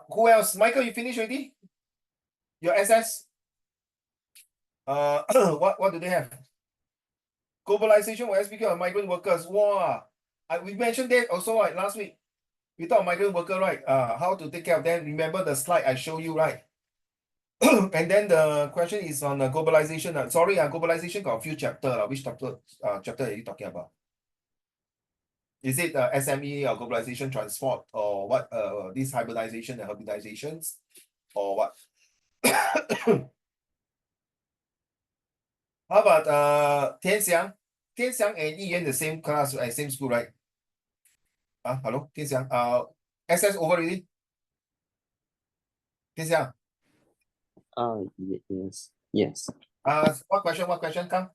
Who else? Michael, you finished already? Your SS? What do they have? Globalization or SPQ of migrant workers. Wow. We mentioned that also right last week. We talked migrant worker, right? How to take care of them. Remember the slide I showed you, right? And then the question is on globalization. Sorry, globalization got a few chapter. Which chapter are you talking about? Is it SME or globalization transport or what? This hybridization and hybridizations or what? How about Tianxiang? Tianxiang and Yiyan the same class, same school, right? Hello, Tianxiang. SS over already? Tianxiang. Yes. Yes. What question, Kang?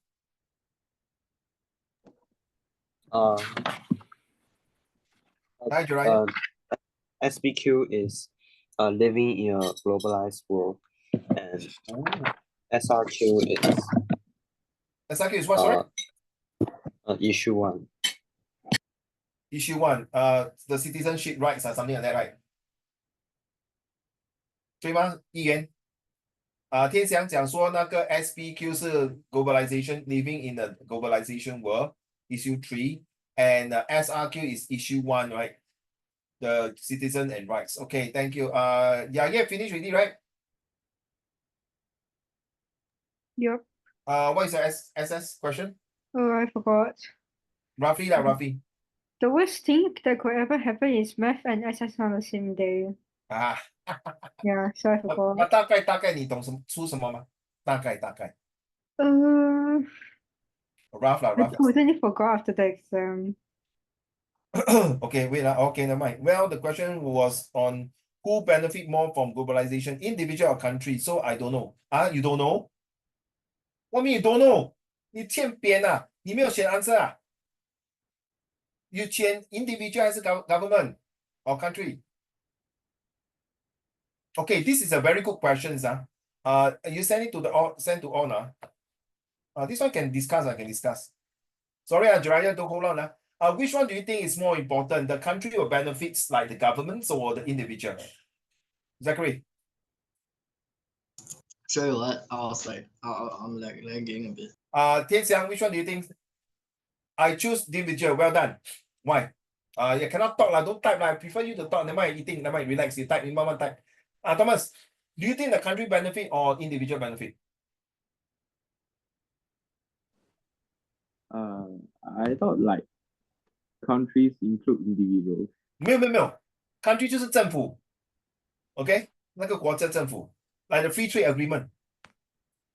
Hi, Jiraiya. SBQ is living in a globalized world, and SRQ is what, sorry? Issue 1. Issue 1, the citizenship rights or something like that, right? 对吗？议员？天祥讲说那个 SBQ 是 globalization living in the globalization world, issue 3, and SRQ is issue 1, right? The citizen and rights. Okay, thank you. Yeah, finished already, right? Yep. What is the SS question? Oh, I forgot. Roughly. The worst thing that could ever happen is math and SS on the same day. Yeah, so I forgot. 那大概你懂出什么吗？大概。rough. I totally forgot after the exam. Okay, wait. Okay, never mind. Well, the question was on who benefit more from globalization, individual or country. So I don't know. You don't know? What mean you don't know? 你欠扁啊？你没有写 answer 啊？ You 签 individual 还是 government or country? Okay, this is a very good question, you send it to send to all. This one can discuss. I can discuss. Sorry, Jiraiya, don't hold on. Which one do you think is more important? The country or benefits like the governments or the individual? Zachary. Sorry, what? I was like, I'm like lagging a bit. Tianxiang, which one do you think? I choose individual. Well done. Why? You cannot talk, don't type. I prefer you to talk. Never mind eating, never mind relax. You type, in one type. Thomas, do you think the country benefit or individual benefit? I thought like countries include individuals. 没有 country 就是政府 OK 那个国家政府 like the free trade agreement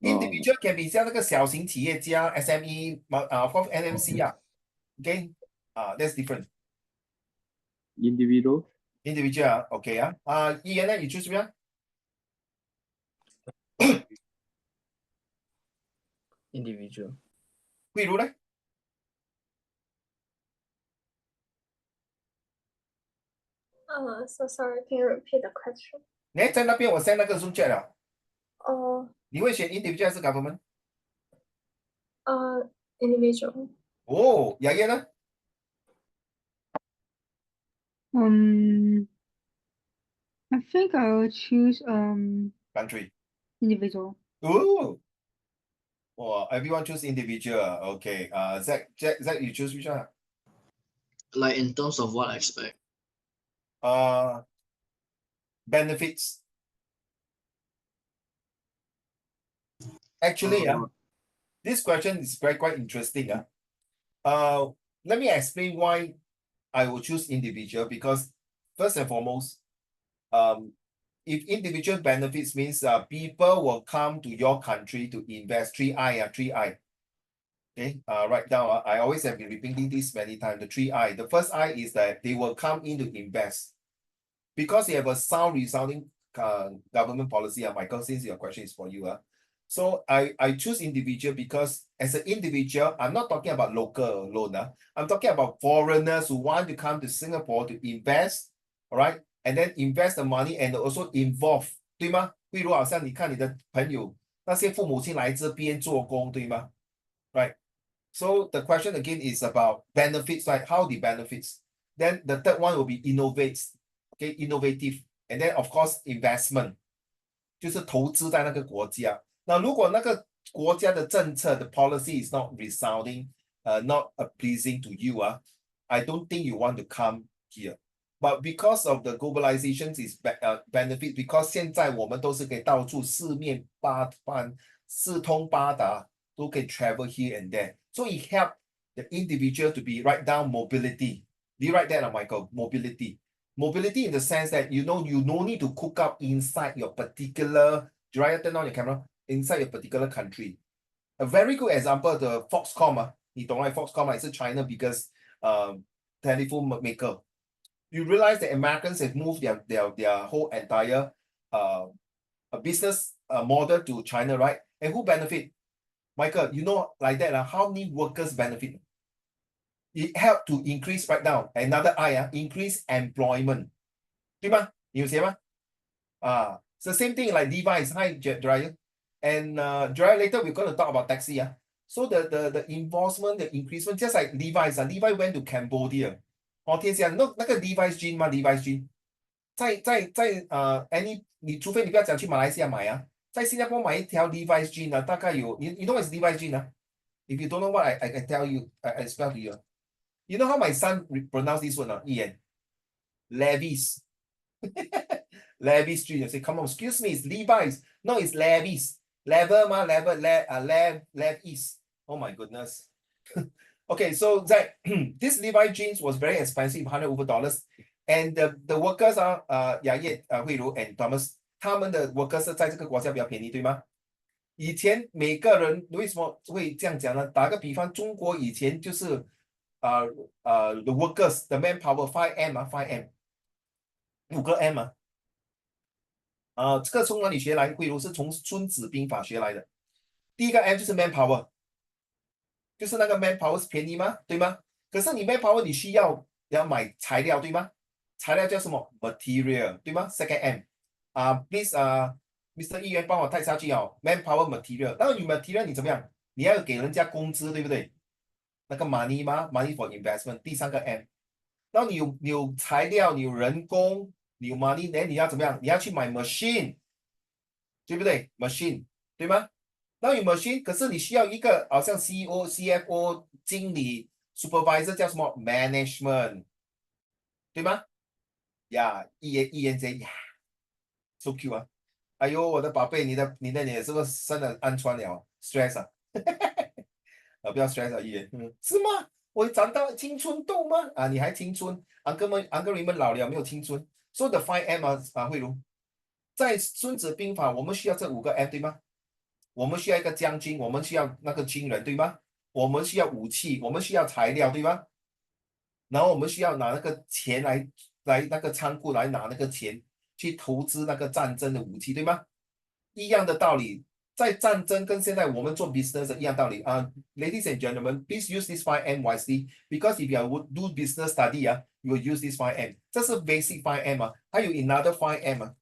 individual can be 像那个小型企业家 SME of course NMC OK that's different individual OK Ian you choose which one? Individual. 例如呢 So sorry, can you repeat the question? 你在那边我 send 那个 Zoom chat 了 你会选 individual 还是 government? Individual.雅燕呢 I think I will choose country individual. Everyone choose individual. Okay. Zach, you choose which one? Like in terms of what aspect? Benefits. Actually, this question is quite interesting. Let me explain why I will choose individual, because first and foremost, if individual benefits means people will come to your country to invest. 3I. Okay, write down. I always have been repeating this many times. The 3I. The first I is that they will come in to invest because they have a sound resounding government policy. Michael, since your question is for you. So I choose individual because as an individual, I'm not talking about local alone. I'm talking about foreigners who want to come to Singapore to invest, all right? And then invest the money and also involve, 对吗？例如好像你看你的朋友，那些父母亲来这边做工，对吗？ Right. So the question again is about benefits, right? How the benefits. Then the third one will be innovates, okay, innovative and then of course investment 就是投资在那个国家。那如果那个国家的政策的 policy is not resounding, not pleasing to you, I don't think you want to come here. But because of the globalization is benefit, because 现在我们都是可以到处四面八方、四通八达，都可以 travel here and there. So it help the individual to be right down mobility. Do you write that, Michael? Mobility. Mobility in the sense that you know you no need to cook up inside your particular. Do you turn on your camera? Inside your particular country. A very good example, the Foxconn, 你懂 right? Foxconn is China biggest telephone maker. You realize that Americans have moved their whole entire business model to China, right? And who benefit? Michael, you know like that, how many workers benefit? It helped to increase right now. Another I, increase employment. 对吗？你有写吗？It's the same thing like Levi's. Hi, Dryer. And Dryer, later we're going to talk about taxi. So the enforcement, the increasement, just like Levi's. Levi went to Cambodia. 天下那个 Levi's jean 吗 ？Levi's jean 在除非你不要讲去马来西亚买在新加坡买一条 Levi's jean 大概有you know what is Levi's jean If you don't know what I can tell you, I spell to you. You know how my son pronounce this one, Ian? Levi's. Levi's jean. I say, come on, excuse me, it's Levi's. No, it's Levi's. Levi's. Oh my goodness. Okay, so that this Levi jeans was very expensive, $100 over. And the workers are Hui Ru and Thomas, 他们的 workers 是在这个国家比较便宜，对吗？以前每个人为什么会这样讲呢？打个比方，中国以前就是the workers, the manpower 5M 5个 M 这个从哪里学来？慧如是从《孙子兵法》学来的。第一个 M 就是 manpower， 就是那个 manpower 是便宜吗？对吗？可是你 manpower 你需要买材料，对吗？材料叫什么 ？material， 对吗 ？Second M，please Mr. 议员帮我带下去manpower material。然后你 material 你怎么样？你要给人家工资，对不对？那个 money 吗 ？money for investment。第三个 M， 然后你有材料，你有人工。你有 money， 你要怎么样？你要去买 machine， 对不对 ？machine， 对吗？那有 machine， 可是你需要一个好像 CEO、CFO、经理、supervisor 叫什么 management， 对吗？呀，一言贼呀 ，so cute 哎呦，我的宝贝，你的脸是不是生了暗疮了 ？stress 不要 stress 一言，是吗？我长到青春痘吗？你还青春？uncle 们老了没有青春？So the 5M 慧茹，在孙子兵法，我们需要这5个 M 对吗？我们需要一个将军，我们需要那个军人对吗？我们需要武器，我们需要材料对吗？然后我们需要拿那个钱来那个仓库来拿那个钱去投资那个战争的武器对吗？一样的道理，在战争跟现在我们做 business 一样道理Ladies and gentlemen, please use this 5M wisely because if you do business study you will use this 5M. 这是 basic 5M还有 another 5M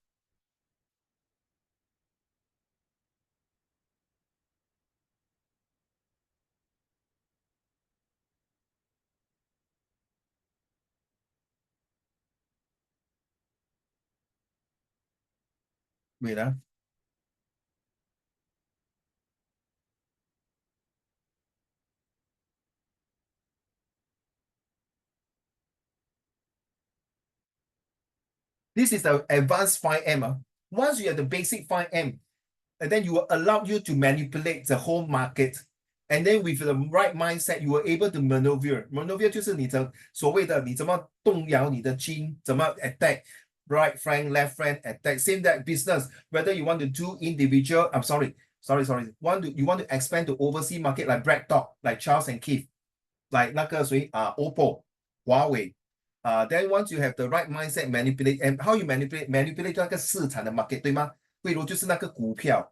Wait This is the advanced 5M. Once you have the basic 5M, and then you will allow you to manipulate the whole market. And then with the right mindset, you are able to maneuver. Maneuver 就是你的所谓的你怎么动摇你的军，怎么 attack right flank, left flank, attack. Same that business, whether you want to do individual, I'm sorry. You want to expand to overseas market like BlackTalk, like Charles and Keith, like 那个谁OPPO, Huawei. Then once you have the right mindset, manipulate and how you manipulate 那个市场的 market 对吗？例如就是那个股票。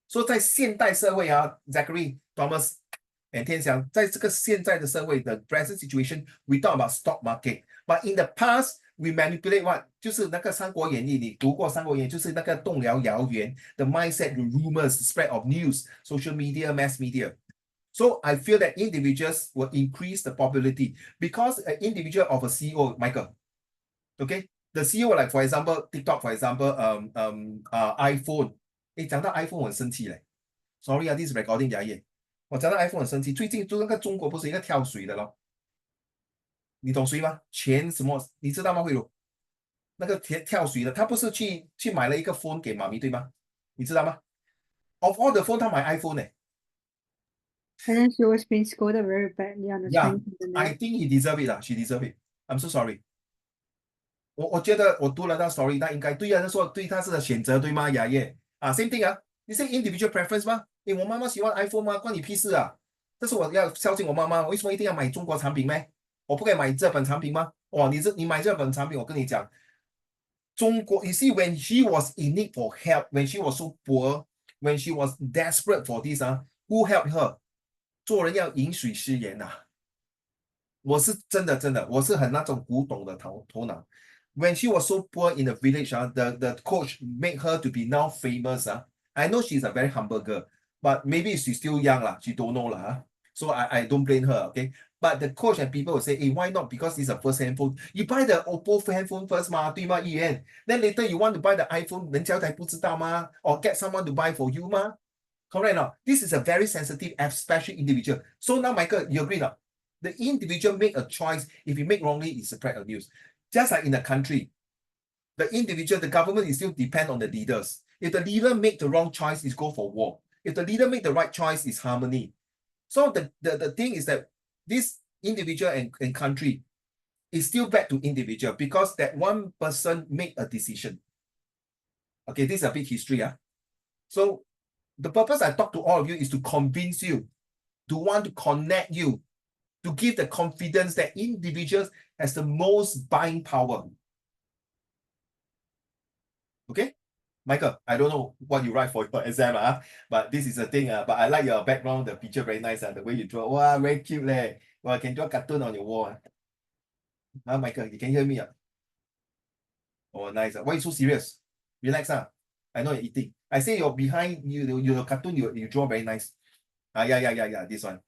所以在现代社会Zachary, Thomas and 天祥，在这个现在的社会的 present situation, we talk about stock market. But in the past, we manipulate what? 就是那个《三国演义》，你读过《三国演义》，就是那个动摇谣言 the mindset, the rumors, spread of news, social media, mass media. So I feel that individuals will increase the popularity because an individual of a CEO, Michael, okay? The CEO, like for example, TikTok, for example, iPhone。讲到 iPhone 我很生气嘞。Sorry 啊，this is recording 牙耶。我讲到 iPhone 很生气，最近就那个中国不是一个跳水的咯？你懂谁吗？钱什么？你知道吗？慧茹，那个跳水的，他不是去买了一个 phone 给妈咪对吗？你知道吗？Of all the phone，他买 iPhone 呢。And then she was being scolded very badly on the Yeah, Chinese internet. I think he deserve it 啦，she deserve it. I'm so sorry. 我觉得我读了他 story，那应该对啊，他说对他是的选择对吗？雅叶啊 ，same thing 啊，你是 individual preference 吗？诶，我妈妈喜欢 iPhone 吗？关你屁事啊！但是我要孝敬我妈妈，我为什么一定要买中国产品咩？我不可以买日本产品吗？哇，你买日本产品，我跟你讲，中国 ，you see when she was in need for help, when she was so poor, when she was desperate for this 啊，who helped her？做人要饮水思源呐、我是真的，我是很那种古董的头脑。When she was so poor in the village, the coach made her to be now famous. I know she's a very humble girl, but maybe she's still young lah. She don't know lah. So I don't blame her. Okay, but the coach and people will say, hey, why not? Because it's a first handphone. You buy the Oppo handphone first 嘛，对吗？议员 Then later you want to buy the iPhone，人家才不知道吗？ Or get someone to buy for you 吗？ Correct now. This is a very sensitive, especially individual. So now, Michael, you agree now? The individual make a choice. If you make wrongly, it's spread of news. Just like in the country, the individual, the government is still depend on the leaders. If the leader make the wrong choice, it's go for war. If the leader make the right choice, it's harmony. So the thing is that this individual and country is still back to individual because that one person make a decision. Okay, this is a big history. So the purpose I talk to all of you is to convince you, to want to connect you, to give the confidence that individuals has the most buying power. Okay, Michael, I don't know what you write for your exam, but this is a thing. But I like your background, the picture very nice. The way you draw, wow, very cute. Well, I can draw cartoon on your wall. Michael, you can hear me? Oh, nice. Why you so serious? Relax. I know you're eating. I say you're behind you, your cartoon, you draw very nice. Yeah, this one.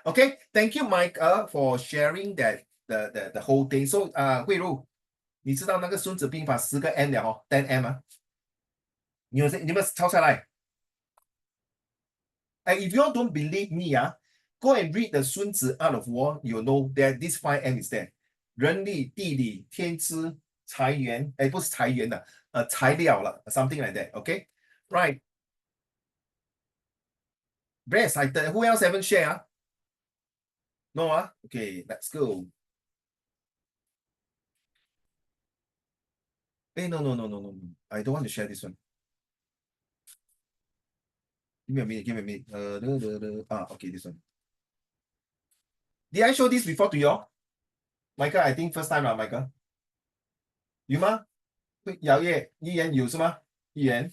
Okay, thank you, Mike, for sharing that the whole thing. So, 慧茹，你知道那个孙子兵法10个 M 了哦 ，10 M 啊？你们抄下来。And if you all don't believe me, go and read the 孙子 Art of War. You'll know that this 5 M is there. 人力、地理、天资、财源，不是财源的，材料了 ，something like that. Okay, right. Very excited. Who else haven't shared? No, okay, let's go. Hey, no. I don't want to share this one. Give me a minute. Okay, this one. Did I show this before to you all? Michael, I think first time, Michael. 有吗？姚烨、议员有是吗？议员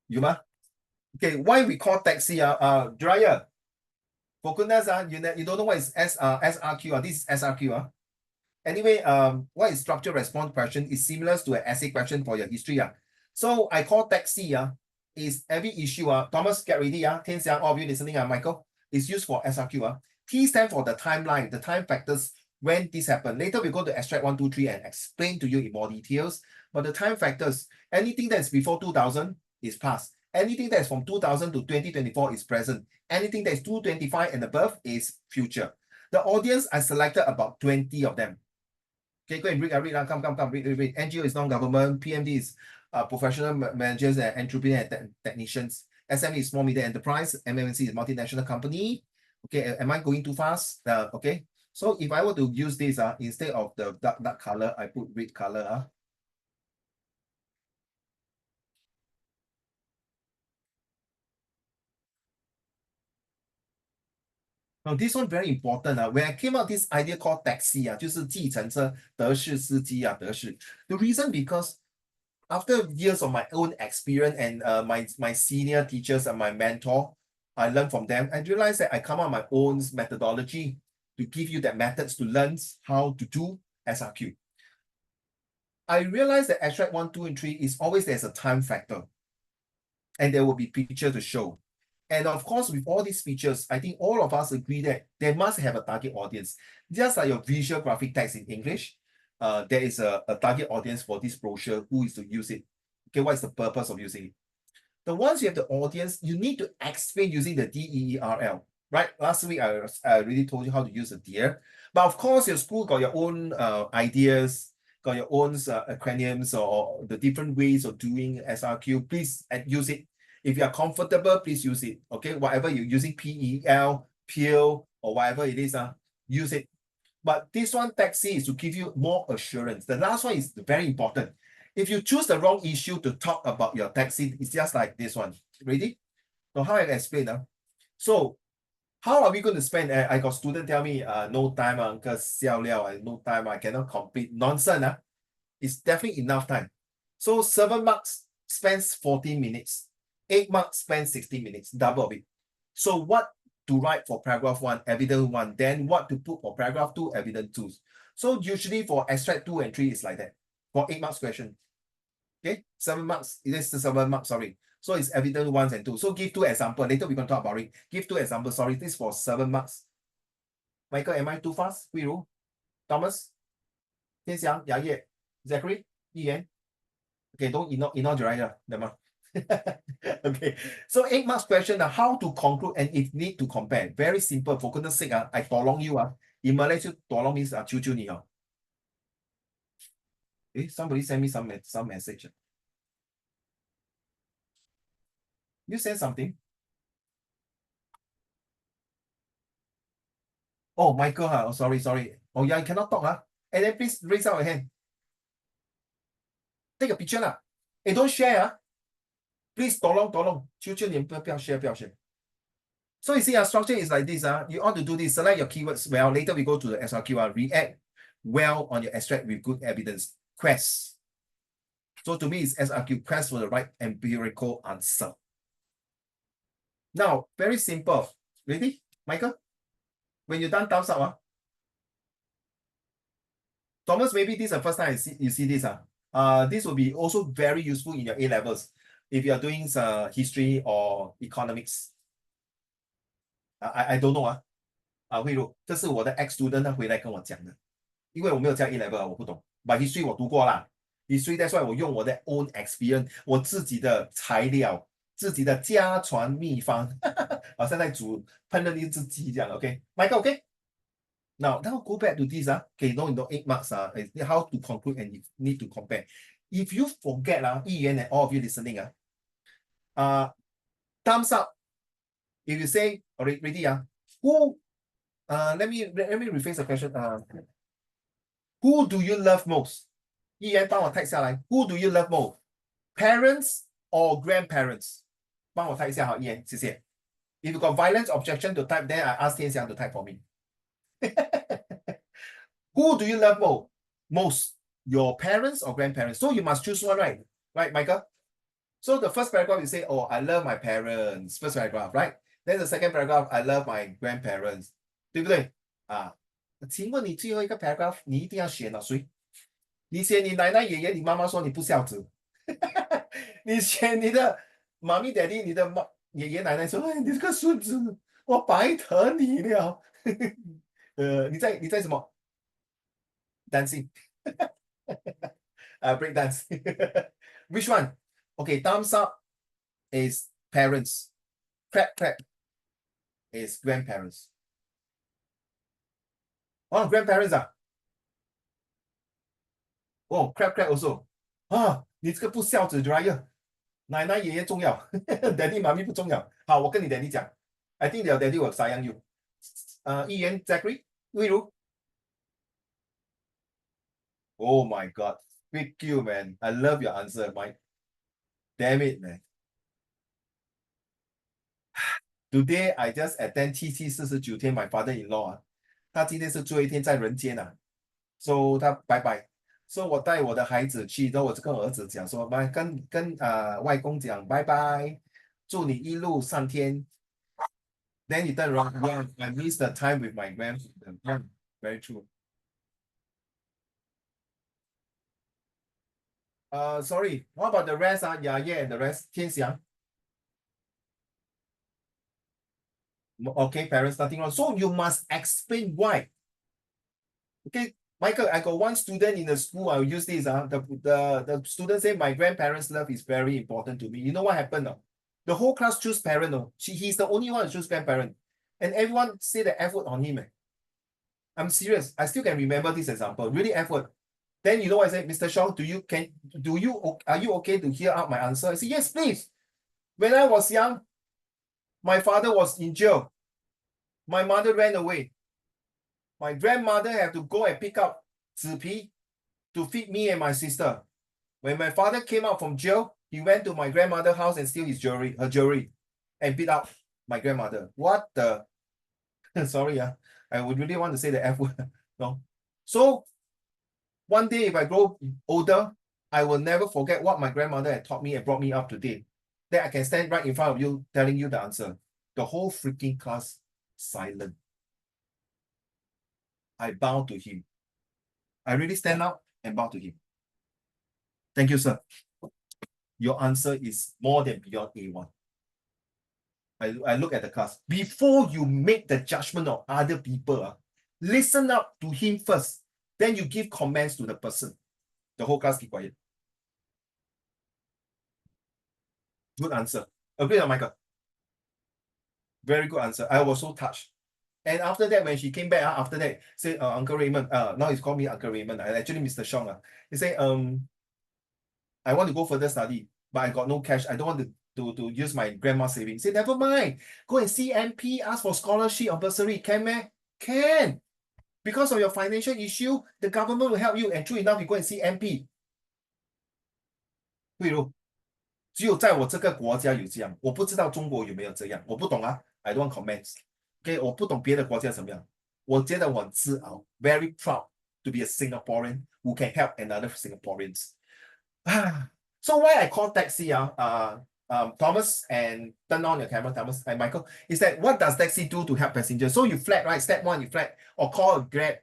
有吗？ Okay, why we call taxi? Dryer. For goodness, you don't know what is SRQ. This is SRQ. Anyway, what is structured response question is similar to an essay question for your history. So I call taxi is every issue. Thomas, get ready. Tian Xiang, all of you listening, Michael, is used for SRQ. T stand for the timeline, the time factors when this happened. Later we go to extract 1, 2, 3 and explain to you in more details. But the time factors, anything that's before 2000 is past. Anything that's from 2000 to 2024 is present. Anything that's 225 and above is future. The audience, I selected about 20 of them. Okay, go and read. Come, read. NGO is non-government. PMD is professional managers and entrepreneurs and technicians. SME is small medium enterprise. MMC is multinational company. Okay, am I going too fast? Okay, so if I were to use this, instead of the dark color, I put red color. Now this one very important. When I came out this idea called taxi, 就是计程车德式司机德式. The reason because after years of my own experience and my senior teachers and my mentor, I learned from them. I realized that I come up with my own methodology to give you the methods to learn how to do SRQ. I realized that extract 1, 2, and 3 is always there's a time factor, and there will be picture to show. And of course, with all these features, I think all of us agree that they must have a target audience. Just like your visual graphic text in English, there is a target audience for this brochure who is to use it. Okay, what is the purpose of using it? Then once you have the audience, you need to explain using the DEERL, right? Last week, I already told you how to use the DEER. But of course, your school got your own ideas, got your own acronyms or the different ways of doing SRQ. Please use it. If you are comfortable, please use it. Okay, whatever you're using, PEL, PEL, or whatever it is, use it. But this one, taxi, is to give you more assurance. The last one is very important. If you choose the wrong issue to talk about your taxi, it's just like this one. Ready? So how I explain now? So how are we going to spend? I got student tell me, no time, uncle, xiao liao, no time, I cannot complete. Nonsense. It's definitely enough time. So 7 marks spends 14 minutes. 8 marks spends 60 minutes, double of it. So what to write for paragraph 1, evidence 1, then what to put for paragraph 2, evidence 2. So usually for extract 2 and 3, it's like that. For 8 marks question. Okay, 7 marks, it is 7 marks, sorry. So it's evidence 1 and 2. So give 2 examples. Later we're going to talk about it. Give 2 examples. Sorry, this is for 7 marks. Michael, am I too fast? Hui Ru, Thomas, Tian Xiang, Ya Ye, Zachary, Yi Yan. Okay, don't ignore Jiraiya. Never mind. Okay, so 8 marks question, how to conclude and if need to compare. Very simple. For goodness sake, I tolong you. In Malaysia, tolong means cucu ni. Somebody send me some message. You send something? Oh, Michael, oh, sorry. Oh, yeah, you cannot talk. And then please raise up your hand. Take a picture. Hey, don't share. Please, tolong.不要 share. So you see, our structure is like this. You ought to do this. Select your keywords well. Later we go to the SRQ. React well on your extract with good evidence. Quest. So to me, it's SRQ, quest for the right empirical answer. Now, very simple. Ready, Michael? When you're done, thumbs up. Thomas, maybe this is the first time you see this. This will be also very useful in your A levels if you are doing history or economics. I don't know 慧茹，这是我的 ex student 回来跟我讲的，因为我没有教 A level 我不懂。But history 我读过啦，history that's why 我用我的 own experience， 我自己的材料，自己的家传秘方，好像在烹饪一只鸡这样。OK， Michael OK。Now go back to this okay, no 8 marks how to conclude and you need to compare. If you forget Yi Yuan and all of you listening thumbs up. If you say ready who let me rephrase the question. Who do you love most? Yi Yuan 帮我 type 下来 Who do you love most? Parents or grandparents? 帮我 type 一下Yi Yuan，谢谢。If you got violence objection to type, then I ask Tian Xiang to type for me. Who do you love most? Your parents or grandparents? So you must choose one, right? Right, Michael? So the first paragraph you say, oh, I love my parents. First paragraph, right? Then the second paragraph, I love my grandparents. 对不对？请问你最后一个 paragraph 你一定要选了谁？你选你奶奶爷爷，你妈妈说你不孝子。你选你的妈咪 daddy， 你的爷爷奶奶说，哎，你这个孙子，我白疼你了。你在什么 ？Dancing， break dance。Which one? Okay, thumbs up is parents. Clap is grandparents. Oh, grandparents Oh, clap also. 你这个不孝子 Jiraiya， 奶奶爷爷重要，daddy 妈咪不重要。好，我跟你 daddy 讲 ，I think your daddy will sayang you. Yi Yuan, Zachary, 慧茹。Oh my God, thank you, man. I love your answer, Mike. Damn it, man. Today I just attend 7749天 my father-in-law 他今天是最后一天在人间so 他拜拜。So 我带我的孩子去，然后我就跟我儿子讲说，跟外公讲拜拜，祝你一路上天。Then you turn around, yeah, I miss the time with my grandfather. Yeah, very true. Sorry, what about the rest? Yeah, and the rest, 天祥。Okay, parents, nothing wrong. So you must explain why. Okay, Michael, I got one student in the school. I'll use this. The student say my grandparents' love is very important to me. You know what happened? The whole class choose parent. He's the only one who choose grandparent. And everyone say the effort on him. I'm serious. I still can remember this example. Really effort. Then you know what I said, Mr. Shaw, are you okay to hear out my answer? I said, yes, please. When I was young, my father was in jail. My mother ran away. My grandmother had to go and pick up zipi to feed me and my sister. When my father came out from jail, he went to my grandmother's house and steal her jewelry, and beat up my grandmother. What the? Sorry, I would really want to say the F word. No. So one day, if I grow older, I will never forget what my grandmother had taught me and brought me up to date. Then I can stand right in front of you telling you the answer. The whole freaking class silent. I bow to him. I really stand up and bow to him. Thank you, sir. Your answer is more than beyond A1. I look at the class. Before you make the judgment of other people, listen up to him first. Then you give comments to the person. The whole class keep quiet. Good answer. Agree, Michael? Very good answer. I was so touched. And after that, when she came back, after that, said, Uncle Raymond, now he's called me Uncle Raymond. I actually Mr. Shong. He said, I want to go further study, but I got no cash. I don't want to use my grandma's savings. He said, never mind. Go and see MP, ask for scholarship or bursary. Can, man? Can. Because of your financial issue, the government will help you. And true enough, you go and see MP. 例如，只有在我这个国家有这样，我不知道中国有没有这样，我不懂啊。I don't want comments. Okay, 我不懂别的国家怎么样。我觉得我很自豪 ，very proud to be a Singaporean who can help another Singaporeans. So why I call taxi, Thomas, and turn on your camera, Thomas and Michael, is that what does taxi do to help passengers? So you flag, right? Step one, you flag, or call a Grab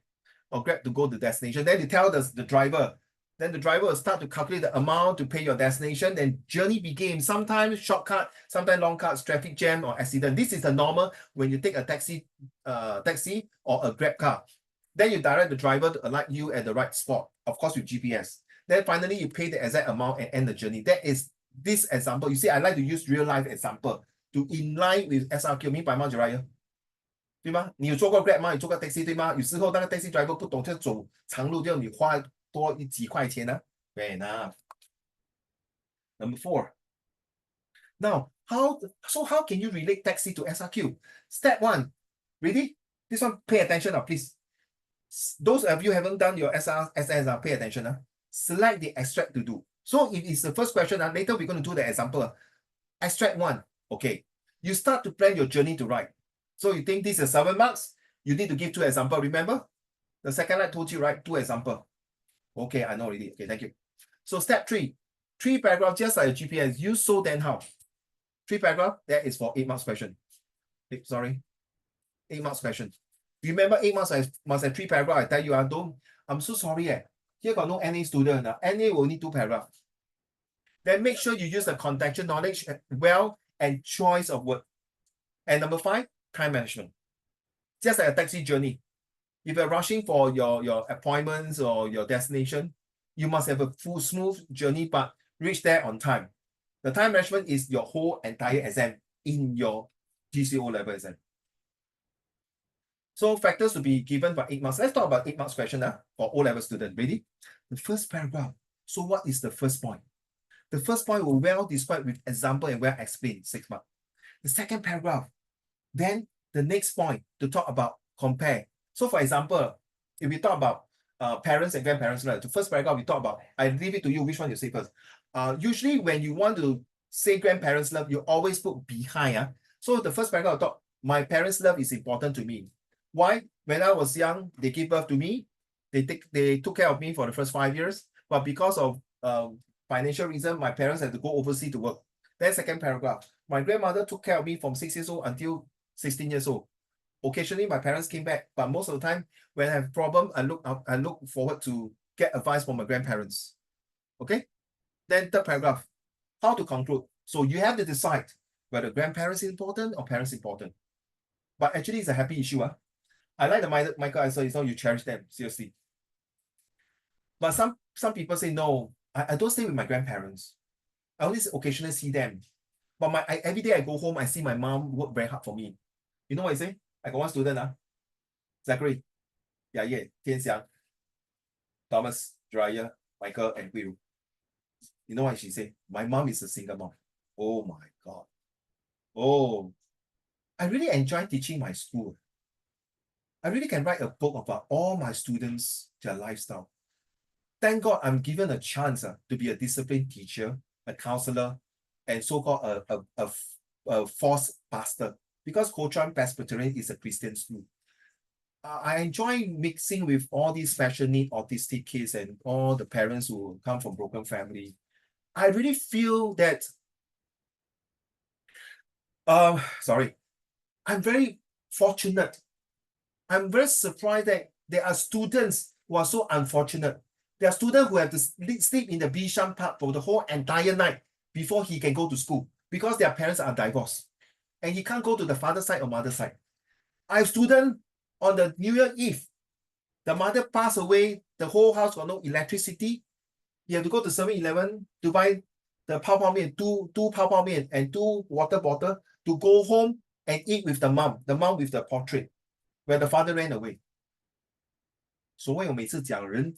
to go to the destination. Then you tell the driver. Then the driver will start to calculate the amount to pay your destination. Then journey begins. Sometimes shortcut, sometimes long cuts, traffic jam or accident. This is the normal when you take a taxi or a Grab car. Then you direct the driver to alight you at the right spot, of course with GPS. Then finally you pay the exact amount and end the journey. That is this example. You see, I like to use real life example to in line with SRQ. 明白吗 Jiraiya? 对吗？你有坐过 Grab 吗？你坐过 taxi 对吗？有时候那个 taxi driver 不懂，就走长路，就你花多几块钱呢。Fair enough. Number 4. Now, how can you relate taxi to SRQ? Step 1. Ready? This one, pay attention now, please. Those of you haven't done your SS, pay attention. Select the extract to do. So if it's the first question, later we're going to do the example. Extract 1. Okay. You start to plan your journey to ride. So you think this is 7 marks? You need to give 2 examples. Remember? The second I told you, right? 2 examples. Okay, I know already. Okay, thank you. So step 3. 3 paragraphs, just like a GPS. Use so then how. 3 paragraphs, that is for 8 marks question. Sorry. 8 marks question. Remember 8 marks must have 3 paragraphs. I tell you, I'm so sorry. Here got no NA student. NA will need 2 paragraphs. Then make sure you use the contextual knowledge well and choice of word. And number 5, time management. Just like a taxi journey. If you're rushing for your appointments or your destination, you must have a full smooth journey, but reach there on time. The time management is your whole entire exam in your GCO level exam. So factors to be given for 8 marks. Let's talk about 8 marks question for O-level student. Ready? The first paragraph. So what is the first point? The first point will well describe with example and well explained, 6 marks. The second paragraph. Then the next point to talk about compare. So for example, if we talk about parents and grandparents, right? The first paragraph we talk about, I leave it to you, which one you say first. Usually when you want to say grandparents' love, you always put behind. So the first paragraph talk, my parents' love is important to me. Why? When I was young, they gave birth to me. They took care of me for the first 5 years. But because of financial reason, my parents had to go overseas to work. Then second paragraph, my grandmother took care of me from 6 years old until 16 years old. Occasionally, my parents came back, but most of the time, when I have a problem, I look forward to get advice from my grandparents. Okay? Then third paragraph, how to conclude. So you have to decide whether grandparents is important or parents important. But actually, it's a happy issue. I like the Michael answer. It's how you cherish them, seriously. But some people say, no, I don't stay with my grandparents. I only occasionally see them. But every day I go home, I see my mom work very hard for me. You know what I say? I got one student, Zachary, yeah, Tian Xiang, Thomas, Dryer, Michael, and Hui Ru. You know what she say? My mom is a single mom. Oh my God. Oh, I really enjoy teaching my school. I really can write a book about all my students, their lifestyle. Thank God I'm given a chance to be a disciplined teacher, a counselor, and so-called a force pastor, because Kuo Presbyterian is a Christian school. I enjoy mixing with all these special need autistic kids and all the parents who come from broken family. I really feel that, sorry, I'm very fortunate. I'm very surprised that there are students who are so unfortunate. There are students who have to sleep in the Bishan Park for the whole entire night before he can go to school because their parents are divorced and he can't go to the father's side or mother's side. I have students on the New Year Eve. The mother passed away. The whole house got no electricity. You have to go to 7-Eleven to buy the pao pao mian, two pao pao mian and 2 water bottle to go home and eat with the mom with the portrait, where the father ran away. 所谓我每次讲人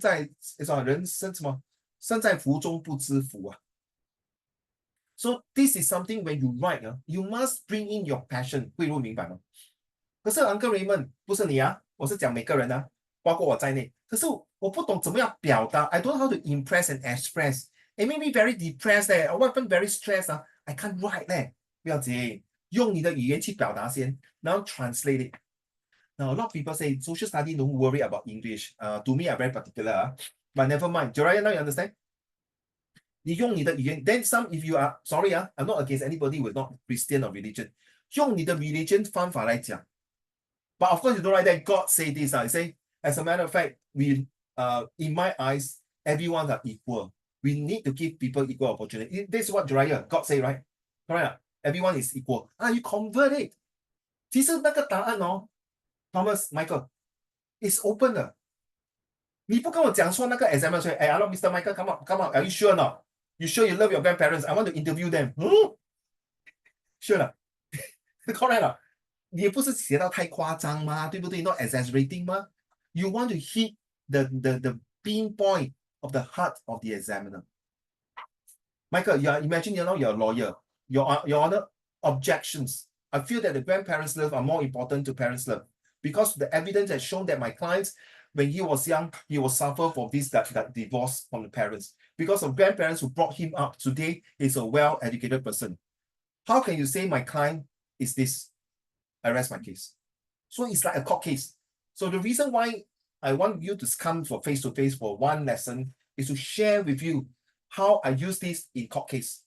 在福中不知福啊。So this is something when you write, you must bring in your passion. 慧茹明白吗？可是 Uncle Raymond 不是你啊，我是讲每个人啊，包括我在内。可是我不懂怎么样表达 I don't know how to impress and express. It made me very depressed or even very stressed I can't write 不要紧，用你的语言去表达先，然后 translate it. Now, a lot of people say social study don't worry about English. To me, I'm very particular. But never mind. Joraya, now you understand? 你用你的语言 then some if you are sorry I'm not against anybody who is not Christian or religion. 用你的 religion 方法来讲。But of course you don't write that God say this. I say, as a matter of fact, we in my eyes, everyone are equal. We need to give people equal opportunity. This is what Joraya, God say, right? Correct? Everyone is equal. You convert it. 其实那个答案Thomas, Michael, it's open 的。你不跟我讲说那个 examiner 说，哎 ，hello Mr. Michael, come on, are you sure not? You sure you love your grandparents? I want to interview them. Sure 了，correct 了。你也不是写到太夸张嘛，对不对 ？Not exaggerating 吗 ？You want to hit the pinpoint of the heart of the examiner. Michael, imagine you're a lawyer. Your Honor, objections. I feel that the grandparents' love are more important to parents' love. Because the evidence has shown that my clients, when he was young, he will suffer for that divorce from the parents. Because of grandparents who brought him up, today he's a well-educated person. How can you say my client is this? I rest my case. So it's like a court case. So the reason why I want you to come for face-to-face for one lesson is to share with you how I use this in court case.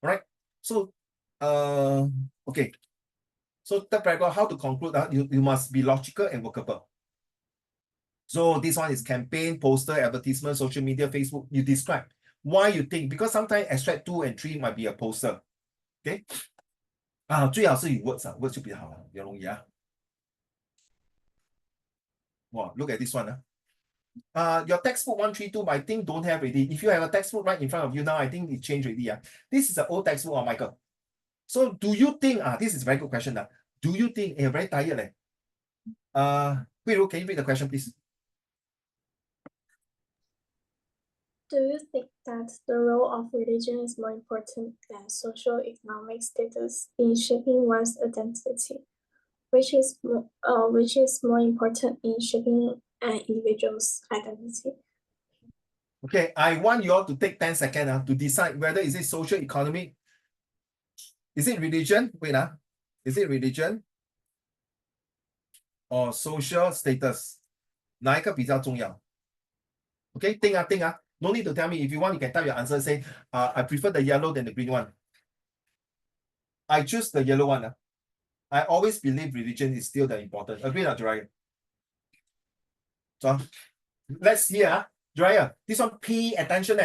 All right? So, okay. So third paragraph, how to conclude you must be logical and workable. So this one is campaign, poster, advertisement, social media, Facebook. You describe why you think, because sometimes extract 2 and 3 might be a poster. Okay? 最好是有 words words 就比较好了，比较容易啊。Wow, look at this one. Your textbook 132, but I think don't have already. If you have a textbook right in front of you now, I think it changed already. This is an old textbook, Michael. So do you think, this is a very good question. Do you think, very tired Hui Ru, can you read the question, please? Do you think that the role of religion is more important than social economic status in shaping one's identity? Which is more important in shaping an individual's identity? Okay, I want you all to take 10 seconds to decide whether is it social economic, is it religion? Wait, is it religion or social status? 哪一个比较重要? Okay, think. No need to tell me. If you want, you can type your answer. Say, I prefer the yellow than the green one. I choose the yellow one. I always believe religion is still the important. Agree, Jiraiya? So let's see, Jiraiya. This one, pay attention,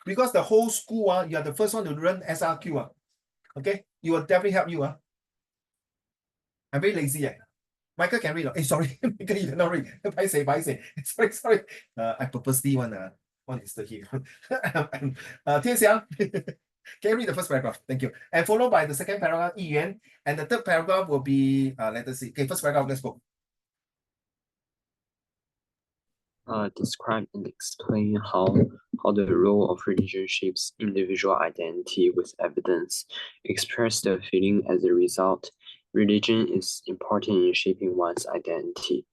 because the whole school, you are the first one to learn SRQ. Okay, it will definitely help you. I'm very lazy. Michael can read. Sorry, Michael, you cannot read. Bye say. Sorry. I purposely want to disturb him. Tian Xiang, can you read the first paragraph? Thank you. And followed by the second paragraph, Yi Yuan. And the third paragraph will be, let us see. Okay, first paragraph, let's go. Describe and explain how the role of religion shapes individual identity with evidence. Express the feeling as a result. Religion is important in shaping one's identity.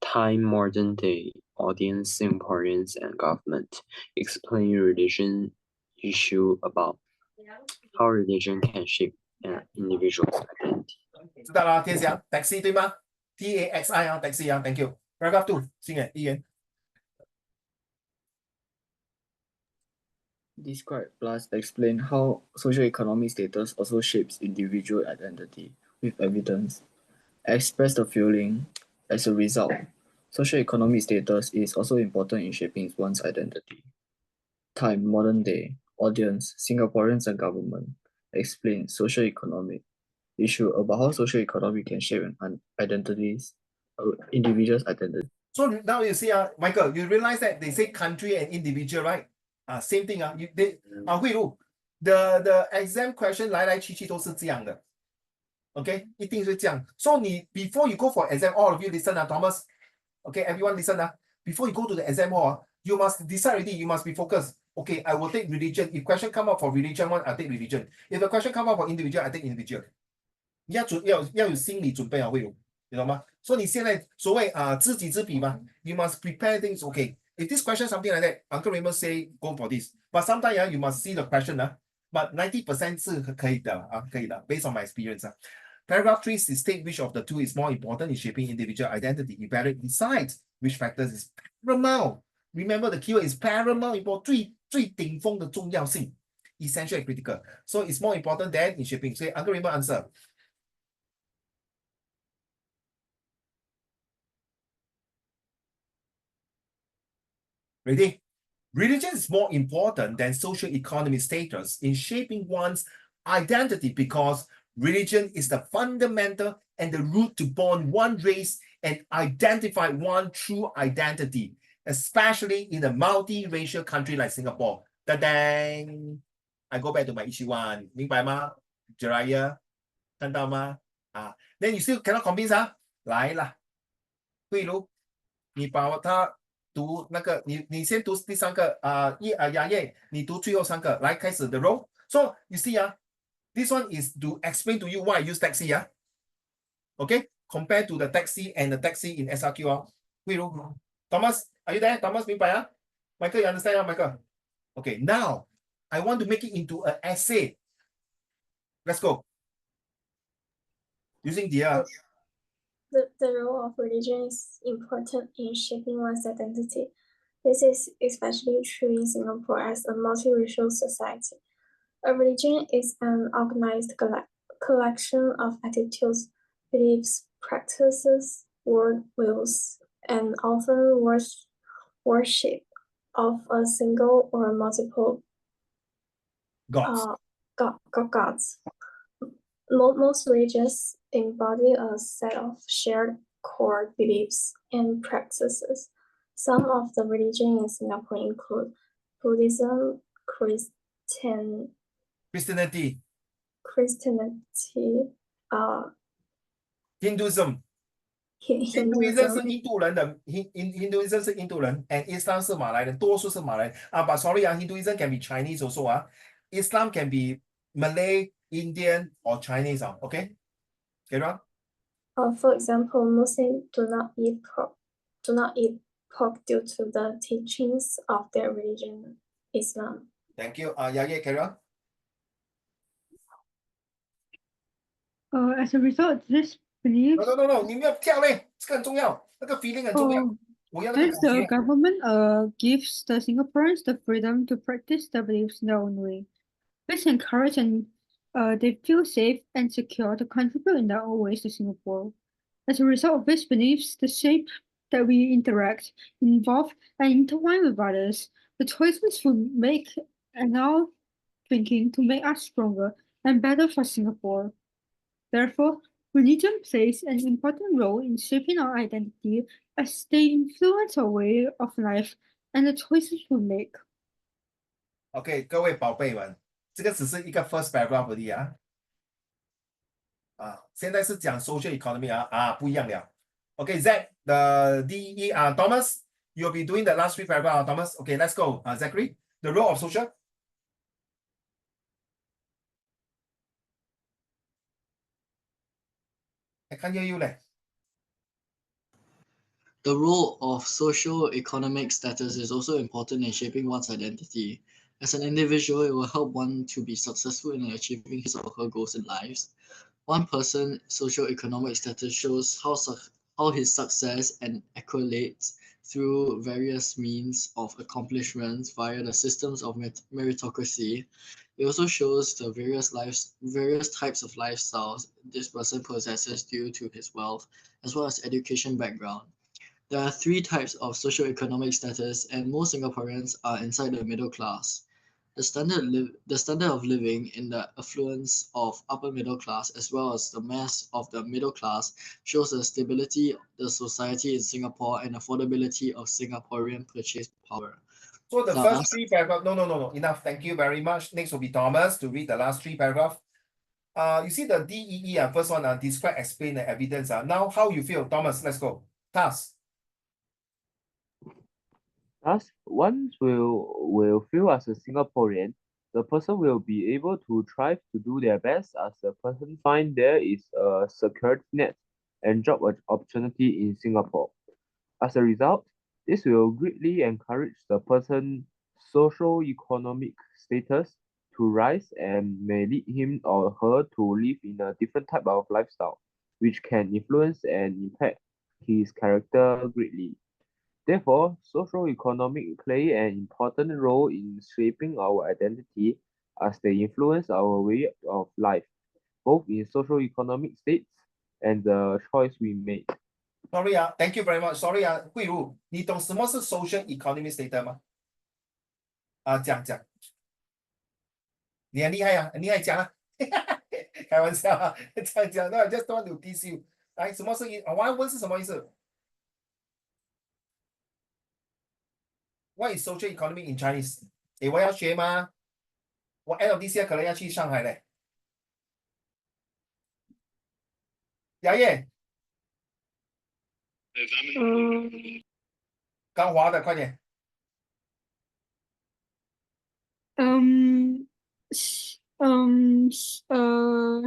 Time, modern day, audience, Singaporeans, and government. Explain religion issue about how religion can shape an individual's identity. 知道了，天祥 taxi 对吗 ？TAXI 啊 ，taxi 啊 ，Thank you. Paragraph 2，星远议员。Describe plus explain how socioeconomic status also shapes individual identity with evidence. Express the feeling as a result. Socioeconomic status is also important in shaping one's identity. Time, modern day, audience, Singaporeans and government. Explain socioeconomic issue about how socioeconomic can shape an identities, individual's identity. So now you see, Michael, you realize that they say country and individual, right? Same thing. Hui Lu, the exam question 来来去去都是这样的 ，OK， 一定是这样。So before you go for exam, all of you listen, Thomas. Okay, everyone listen. Before you go to the exam hall, you must decide already. You must be focused. Okay, I will take religion. If question come up for religion one, I'll take religion. If the question come up for individual, I take individual. 要有心理准备啊，慧茹，你懂吗？所以你现在所谓知己知彼嘛 ，you must prepare things. Okay, if this question something like that, Uncle Raymond say go for this. But sometimes you must see the question But 90% 是可以的可以的 ，based on my experience Paragraph 3 state which of the two is more important in shaping individual identity. Evaluate decides which factors is paramount. Remember the keyword is paramount, 最顶峰的重要性 ，essential and critical. So it's more important than in shaping. So Uncle Raymond answer. Ready? Religion is more important than socio-economic status in shaping one's identity because religion is the fundamental and the root to bond one race and identify one true identity, especially in a multi-racial country like Singapore. Da-dang! I go back to my issue one. 明白吗 Jiraiya? 看到吗 Then you still cannot convince 来啦，慧茹，你把它读那个，你先读第三个雅叶，你读最后三个，来开始 the role. So you see this one is to explain to you why I use taxi Okay, compared to the taxi and the taxi in SRQ Thomas, are you there? Thomas 明白Michael, you understand Michael? Okay, now I want to make it into an essay. Let's go. Using the The role of religion is important in shaping one's identity. This is especially true in Singapore as a multiracial society. A religion is an organized collection of attitudes, beliefs, practices, worldviews, and often worship of a single or multiple gods. Most religions embody a set of shared core beliefs and practices. Some of the religions in Singapore include Buddhism, Christianity, Hinduism. Hinduism 是印度人的 Hinduism 是印度人 and Islam 是马来人，多数是马来人but sorry Hinduism can be Chinese also Islam can be Malay, Indian or Chinese okay? Get on? For example, Muslims do not eat pork due to the teachings of their religion, Islam. Thank you. Yaya, carry on. As a result, this belief. No, 你没有跳嘞，这个很重要，那个 feeling 很重要。This the government gives the Singaporeans the freedom to practice their beliefs in their own way. This encourages and they feel safe and secure to contribute in their own ways to Singapore. As a result of these beliefs, the shape that we interact, involve, and intertwine with others, the choices we make and our thinking to make us stronger and better for Singapore. Therefore, Religion plays an important role in shaping our identity as they influence our way of life and the choices we make. OK，各位宝贝们，这个只是一个 first paragraph 而已啊。现在是讲 social economy 不一样了。OK, Zach, the DE, Thomas, you'll be doing the last three paragraph, Thomas. OK, let's go. Zachary, the role of social. I can't hear you. The role of socio-economic status is also important in shaping one's identity. As an individual, it will help one to be successful in achieving his or her goals in life. One person's socio-economic status shows how his success and accolades through various means of accomplishments via the systems of meritocracy. It also shows the various types of lifestyles this person possesses due to his wealth, as well as education background. There are three types of socioeconomic status, and most Singaporeans are inside the middle class. The standard of living in the affluence of upper middle class, as well as the mass of the middle class, shows the stability of the society in Singapore and affordability of Singaporean purchase power. So the Now, first three paragraph, no, enough. Thank you very much. Next will be Thomas to read the last three paragraph. You see the DEE, first one, describe, explain, the evidence. Now, how you feel, Thomas? Let's go. Task. Thus, one will feel as a Singaporean, the person will be able to strive to do their best as the person find there is a security net and job opportunity in Singapore. As a result, this will greatly encourage the person's socio-economic status to rise and may lead him or her to live in a different type of lifestyle, which can influence and impact his character greatly. Therefore, socio-economic play an important role in shaping our identity as they influence our way of life, both in socio-economic states and the choice we make. Sorry, thank you very much. Sorry, 慧茹，你懂什么是 social economic status 吗？讲，你很厉害很厉害，讲啊，开玩笑讲，那 I just don't want to tease you。来，什么是我要问是什么意思？What is social economy in Chinese？我要学吗？我 end of this year 可能要去上海嘞。雅叶，刚华的快点。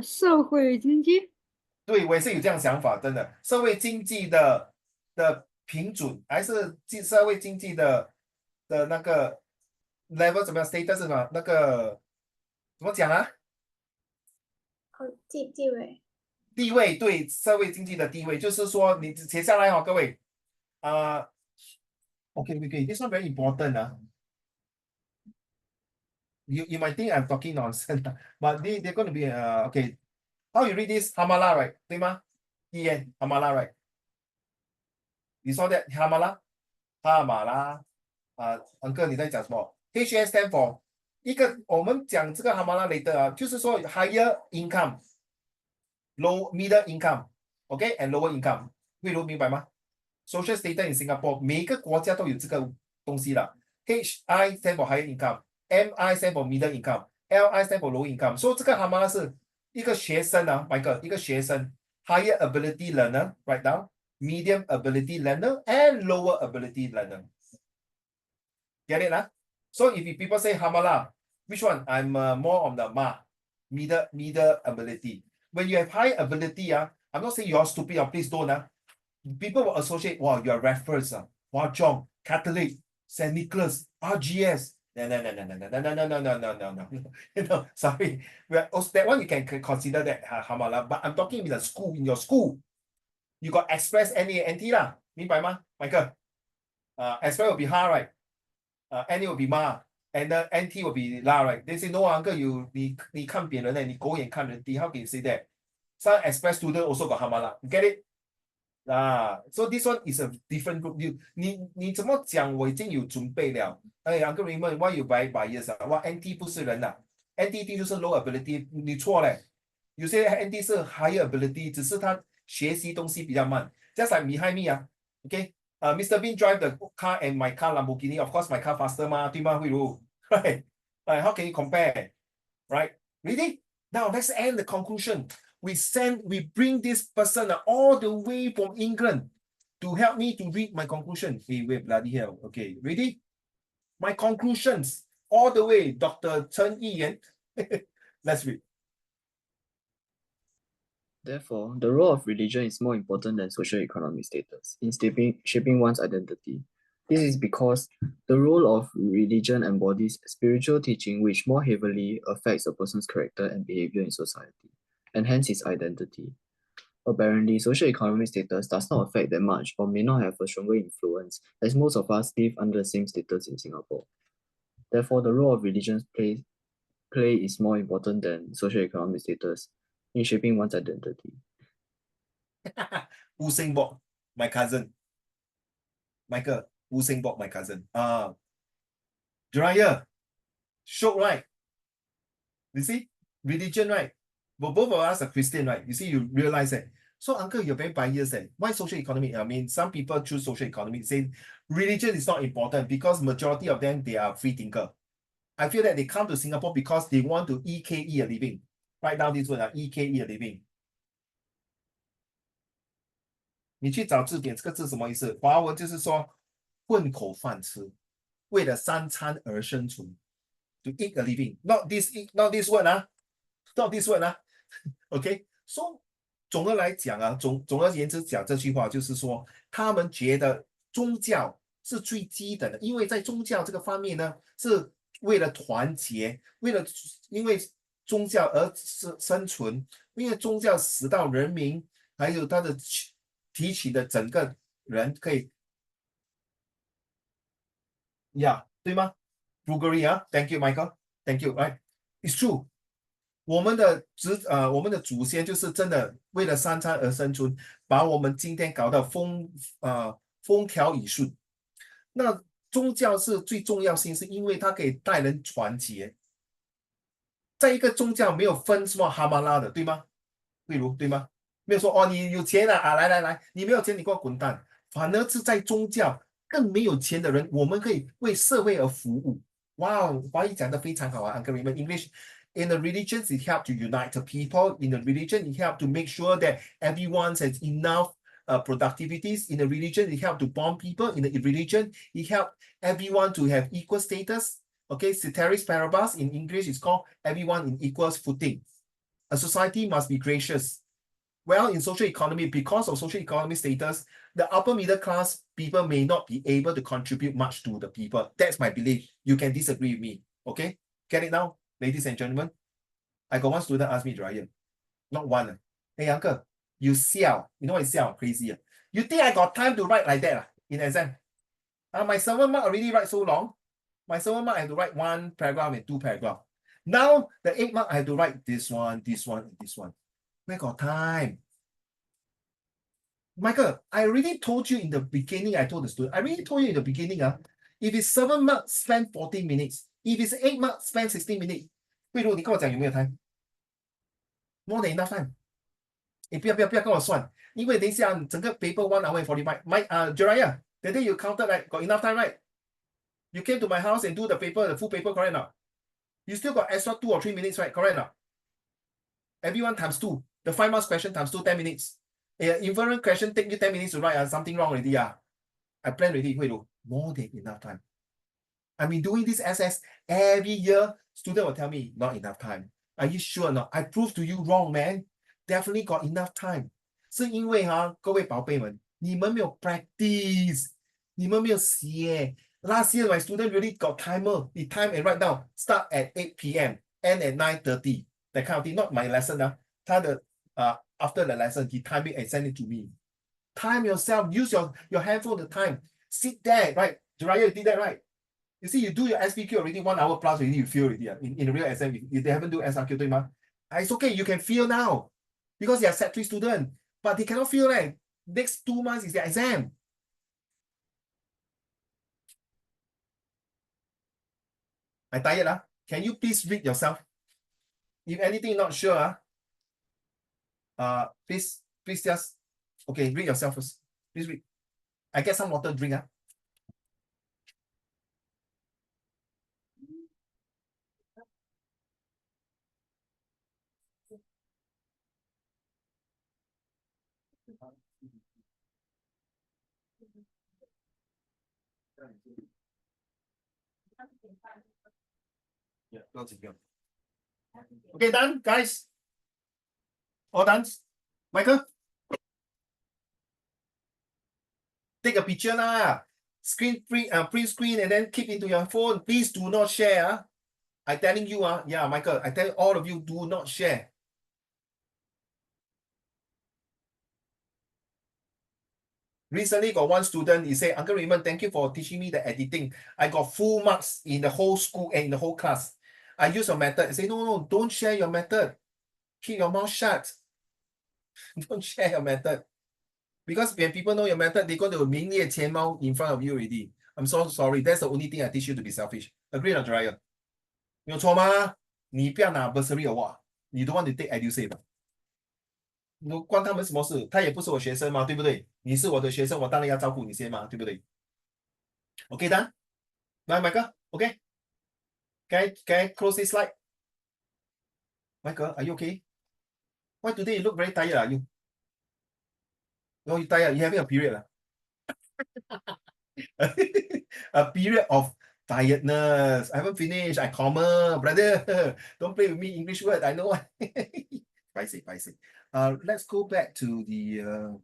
社会经济。对，我也是有这样想法，真的，社会经济的平准，还是社会经济的那个 level 怎么样 status 是吗？那个怎么讲啊？地位。地位，对，社会经济的地位，就是说你写下来各位OK, this one very important You might think I'm talking nonsense, but they're going to be okay. How you read this? Hamala, right? 对吗？Ian, Hamala, right? You saw that Hamala? 哈马拉Uncle 你在讲什么 ？HS stand for 一个，我们讲这个哈马拉later就是说 higher income, low middle income, OK, and lower income， 慧茹明白吗 ？Social status in Singapore 每一个国家都有这个东西了。HI stand for higher income。MI stand for middle income, LI stand for low income. So 这个蛤蟆是一个学生Michael, 一个学生 higher ability learner, write down, medium ability learner, and lower ability learner. Get it? So if people say hamala, which one? I'm more on the middle ability. When you have high ability, I'm not saying you're stupid, please don't. People will associate, wow, you're Raffles, Hwa Chong, Catholic, St. Nicholas, RGS. No. Sorry. That one you can consider that hamala. But I'm talking in the school, in your school. You got Express, NA, NT 啦，明白吗 ，Michael？ Express will be ha, right? NA will be ma, and the NT will be la, right? They say no, uncle, 你看别人呢，你狗眼看人低。How can you say that? Some Express student also got hamala. You get it? So this one is a different group. 你怎么讲？我已经有准备了。Uncle Raymond, why you buy bias 哇 ，NT 不是人NTT 就是 low ability， 你错嘞。有些 NT 是 higher ability，只是他学习东西比较慢。Just like behind me 啊，OK， Mr. Bean drive the car and my car Lamborghini. Of course, my car faster 嘛，对吗？慧茹，right? How can you compare? Right? Ready? Now let's end the conclusion. We bring this person all the way from England to help me to read my conclusion. Hey, wait, bloody hell. Okay, ready? My conclusions all the way, Dr. Chen Yiyan. Let's read. Therefore, the role of religion is more important than socio-economic status in shaping one's identity. This is because the role of religion embodies spiritual teaching which more heavily affects a person's character and behavior in society, and hence his identity. Apparently, socio-economic status does not affect that much or may not have a stronger influence, as most of us live under the same status in Singapore. Therefore, the role of religion play is more important than socio-economic status in shaping one's identity. Usain Bolt, my cousin. Michael, Usain Bolt, my cousin. Jiraiya, shock, right? You see, religion, right? But both of us are Christian, right? You see, you realize that. So, uncle, you're very biased. Why social economy? I mean, some people choose social economy, saying religion is not important because majority of them, they are free thinker. I feel that they come to Singapore because they want to EKE a living. Write down this word, EKE a living. 你去找字典，这个字什么意思？华文就是说混口饭吃，为了三餐而生存。To eat a living, not this word 啊，not this word 啊。OK， so 总的来讲啊，总而言之讲这句话就是说，他们觉得宗教是最基本的，因为在宗教这个方面呢，是为了团结，因为宗教而生存，因为宗教使到人民还有他的提起的整个人可以呀，对吗 ？Bulgaria 啊 ，Thank you, Michael. Thank you. Right, it's true. 我们的祖先就是真的为了三餐而生存，把我们今天搞到风调雨顺。那宗教是最重要性，是因为它可以带人团结。在一个宗教没有分什么哈马拉的，对吗？例如对吗？没有说哦，你有钱啊，来，你没有钱你给我滚蛋。反而是在宗教更没有钱的人，我们可以为社会而服务。哇，华语讲得非常好啊 ，Uncle Raymond English. In the religions, it helps to unite the people. In the religion, it helps to make sure that everyone has enough productivities. In the religion, it helps to bond people. In the religion, it helps everyone to have equal status. Okay, ceteris paribus in English is called everyone in equal footing. A society must be gracious. Well, in social economy, because of social economic status, the upper middle class people may not be able to contribute much to the people. That's my belief. You can disagree with me. Okay? Get it now, ladies and gentlemen? I got one student ask me, Ryan, not one. Hey, uncle, you siao. You know what is siao? Crazy. You think I got time to write like that in exam? My 7 mark already write so long. My 7 mark I have to write 1 paragraph and 2 paragraph. Now, the 8 mark I have to write this one, this one, and this one. Where got time? Michael, I already told you in the beginning, I told the student, I already told you in the beginning, if it's 7 marks, spend 14 minutes. If it's 8 marks, spend 16 minutes. 慧茹，你跟我讲有没有 time? More than enough time. 你不要跟我算，因为等一下整个 paper 1 hour and 45. Jiraiya, the day you counted, right, got enough time, right? You came to my house and do the paper, the full paper, correct now? You still got extra 2 or 3 minutes, right? Correct now? Everyone times 2. The 5 marks question times 2, 10 minutes. Inference question take you 10 minutes to write something wrong already. I plan already. More than enough time. I've been doing this SS every year. Student will tell me not enough time. Are you sure or not? I prove to you wrong, man. Definitely got enough time. 是因为各位宝贝们，你们没有 practice，你们没有写。Last year, my student really got timer. He time and write down. Start at 8 p.m. End at 9:30. That kind of thing. Not my lesson. 他的after the lesson, he time it and send it to me. Time yourself. Use your handphone to time. Sit there, right? Jiraiya, you did that, right? You see, you do your SPQ already 1 hour plus already, you feel already. In the real exam, if they haven't do SRQ, 对吗? It's okay, you can feel now. Because they are set 3 students. But they cannot feel, right? Next 2 months is their exam. I tired. Can you please read yourself? If anything not sure, Please just, okay, read yourself first. Please read. I get some water drink. Yeah, okay, done, guys. All done. Michael, take a picture lah. Print screen and then keep into your phone. Please do not share. I'm telling you, yeah, Michael, I tell all of you, do not share. Recently, got one student, he said, Uncle Raymond, thank you for teaching me the editing. I got full marks in the whole school and in the whole class. I use your method. I say, no, don't share your method. Keep your mouth shut. Don't share your method. Because when people know your method, they're going to 名列前茅 in front of you already. I'm so sorry. That's the only thing I teach you to be selfish. Agree or not, Dryer? 没有错吗？你不要拿 bursary award，你 don't want to take edusave。关他们什么事？他也不是我学生嘛，对不对？你是我的学生，我当然要照顾你先嘛，对不对 ？OK， done。来，Michael， OK。Can I close this slide? Michael, are you okay? Why today you look very tired? Are you? No, you tired. You having a period. A period of tiredness. I haven't finished. I comma, brother. Don't play with me English word. I know. Paiseh. Let's go back to the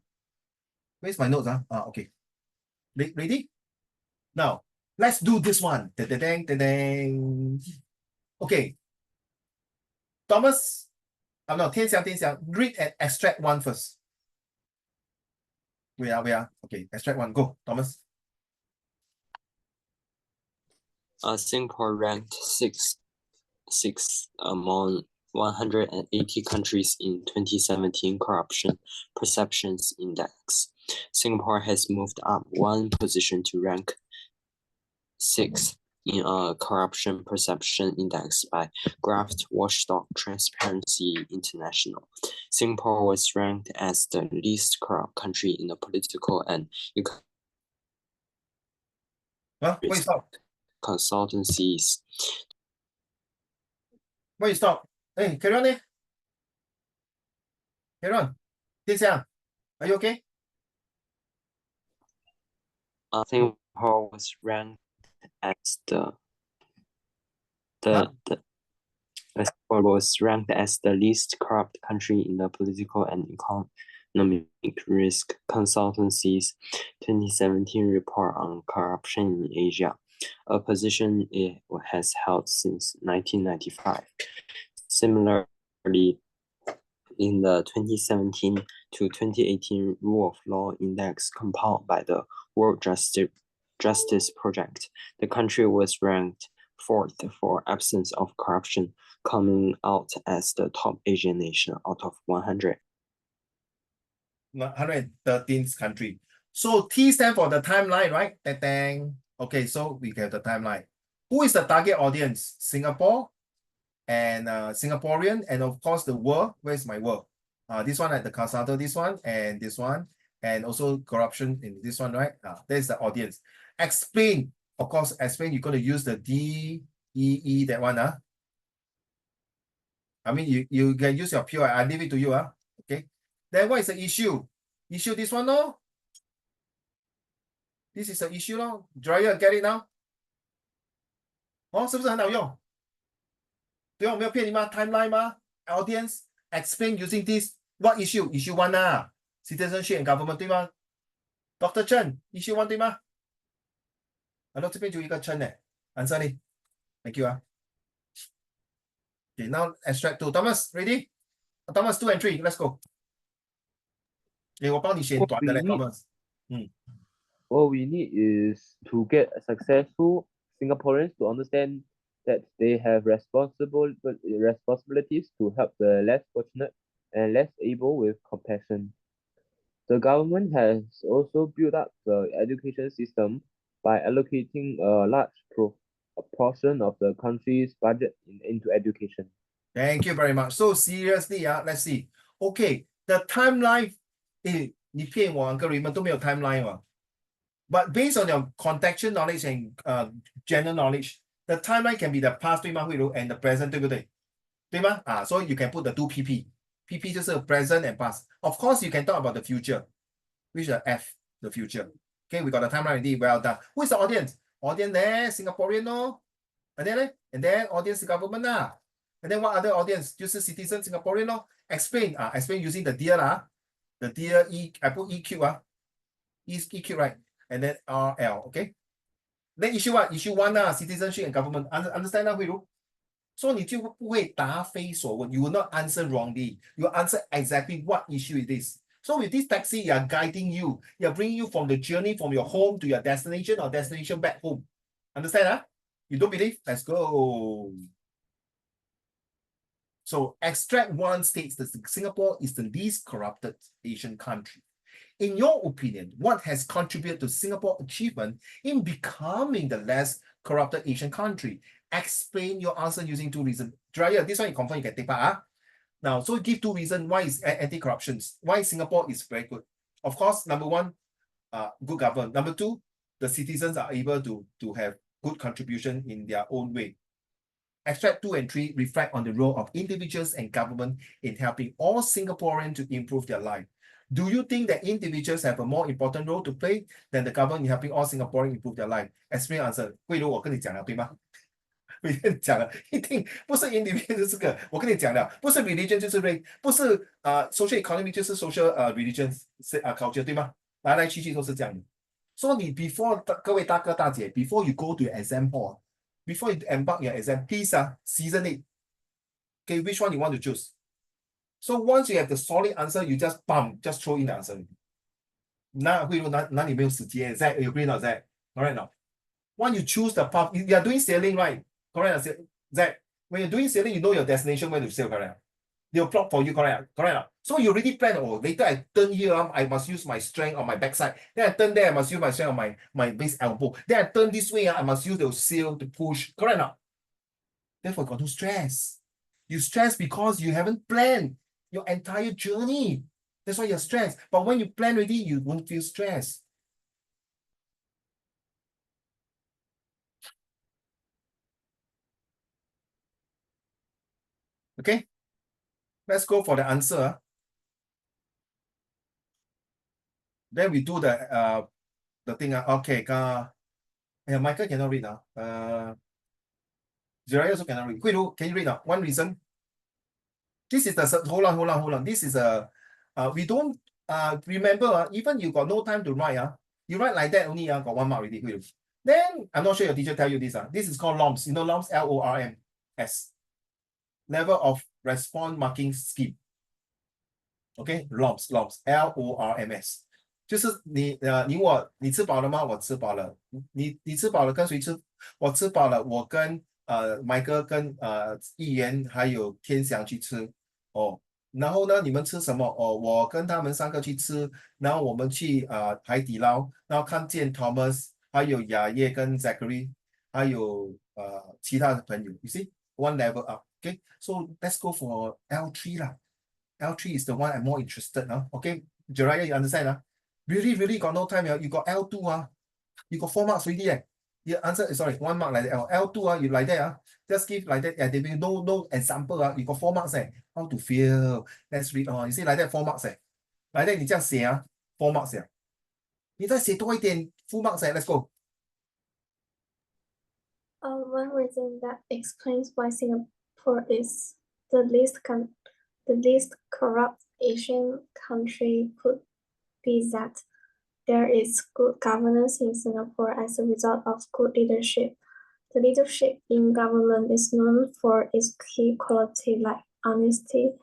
where's my notes? Okay. Ready? Now, let's do this one. Da-da-dang. Okay. Thomas, no, 天祥, read and extract one first. We are. Okay, extract one. Go, Thomas. Singapore ranked sixth among 180 countries in 2017 Corruption Perceptions Index. Singapore has moved up one position to rank sixth in a corruption perception index by Graft Watchdog Transparency International. Singapore was ranked as the least corrupt country in the political and Wait, stop. consultancies. Wait, stop. Hey, carry on. Carry on. 天祥, are you okay? Singapore was ranked as Singapore was ranked as the least corrupt country in the political and economic risk consultancy's 2017 report on corruption in Asia, a position it has held since 1995. Similarly, in the 2017 to 2018 Rule of Law Index compiled by the World Justice Project, the country was ranked fourth for absence of corruption, coming out as the top Asian nation out of 113th country. So T stand for the timeline, right? Dang. Okay, so we get the timeline. Who is the target audience? Singapore and Singaporean, and of course the world. Where's my world? This one at the consultant, this one, and and also corruption in this one, right? There's the audience. Explain, of course, explain, you're going to use the DEE, that one. I mean, you can use your pure, I leave it to you. Okay. Then what is the issue? Issue this one, no? This is the issue, no? Dryer, get it now? 是不是很好用？对啊，我没有骗你吗 ？Timeline 吗 ？Audience explain using this. What issue? Issue one citizenship and government 对吗 ？Dr. Chen, issue one 对吗？这边就一个 Chen 呢 ，answer 你 ，thank you Okay, now extract two. Thomas, ready? Thomas 2 and 3, let's go. 我帮你选短的嘞 ，Thomas。What we need is to get successful Singaporeans to understand that they have responsibilities to help the less fortunate and less able with compassion. The government has also built up the education system by allocating a large portion of the country's budget into education. Thank you very much. So seriously, let's see. Okay, The timeline, 你骗我 Uncle Raymond 都没有 timeline 嘛。But based on your contextual knowledge and general knowledge, the timeline can be the past 对吗？慧茹 and the present 对不对？对吗？so you can put the two PP 就是 present and past. Of course, you can talk about the future, which is the F, the future. Okay, we got the timeline already. Well done. Who is the audience? Audience there, Singaporean, no? And then audience government lah. And then what other audience? 就是 citizen Singaporean, no? Explain explain using the dear lah. The dear I put EQ EQ, right? And then RL, okay? Then issue what? Issue 1 citizenship and government. Understand 那慧茹？So 你就不会答非所问 you will not answer wrongly. You will answer exactly what issue it is. So with this taxi, you are guiding you. You are bringing you from the journey from your home to your destination or destination back home. Understand? You don't believe? Let's go. So extract 1 states that Singapore is the least corrupted Asian country. In your opinion, what has contributed to Singapore's achievement in becoming the less corrupted Asian country? Explain your answer using 2 reasons. Jiraiya, this one you confirm you can take part. Now, so give 2 reasons why is anti-corruption, why Singapore is very good. Of course, number 1, good government. Number 2, the citizens are able to have good contribution in their own way. Extract 2 and 3 reflect on the role of individuals and government in helping all Singaporeans to improve their life. Do you think that individuals have a more important role to play than the government in helping all Singaporeans improve their life? Explain answer. 慧茹，我跟你讲了，对吗？我跟你讲了，一定不是 individual 这个，我跟你讲了，不是 religion 就是 race，不是social economy 就是 social religion culture 对吗？来来去去都是这样的。So 你 before 各位大哥大姐 ，before you go to your exam hall, before you embark your exam, please season it. Okay, which one you want to choose? So once you have the solid answer, you just just throw in the answer. 那慧茹哪里没有时间 ？Zach, you agree not Zach? Correct not? When you choose the path, you are doing sailing, right? Correct, Zach. When you're doing sailing, you know your destination where to sail, correct? They'll plot for you, correct? Correct. So you already plan, later I turn here, I must use my strength on my backside. Then I turn there, I must use my strength on my base elbow. Then I turn this way, I must use the sail to push. Correct not? Therefore, got no stress. You stress because you haven't planned your entire journey. That's why you're stressed. But when you plan already, you won't feel stressed. Okay, let's go for the answer. Then we do the thing. Okay, yeah, Michael cannot read now. Jiraiya also cannot read. Huiru, can you read now? 1 reason. This is the hold on. This is we don't remember even you got no time to write. You write like that only got 1 mark already. Huiru. Then I'm not sure your teacher tell you this. This is called LOMS. You know LOMS, LORMS. Level of response marking scheme. Okay, LOMS, LORMS. 就是你吃饱了吗？我吃饱了。你吃饱了跟谁吃？我吃饱了，我跟Michael 跟议员还有天祥去吃哦。然后呢，你们吃什么？哦，我跟他们3个去吃，然后我们去海底捞，然后看见 Thomas 还有雅叶跟 Zachary 还有其他的朋友。You see, 1 level up. Okay, so let's go for L3 lah. L3 is the one I'm more interested now. Okay, Jiraiya, you understand? Really got no time. You got L2. You got 4 marks already. You answer, sorry, 1 mark like that. L2, you like that. Just give like that. There will be no example. You got 4 marks. How to feel? Let's read. You see, like that 4 marks. Like that, 你这样写 4 marks. 你再写多一点 full marks. Let's go. One reason that explains why Singapore is the least corrupt Asian country could be that there is good governance in Singapore as a result of good leadership. The leadership in government is known for its key quality like honesty,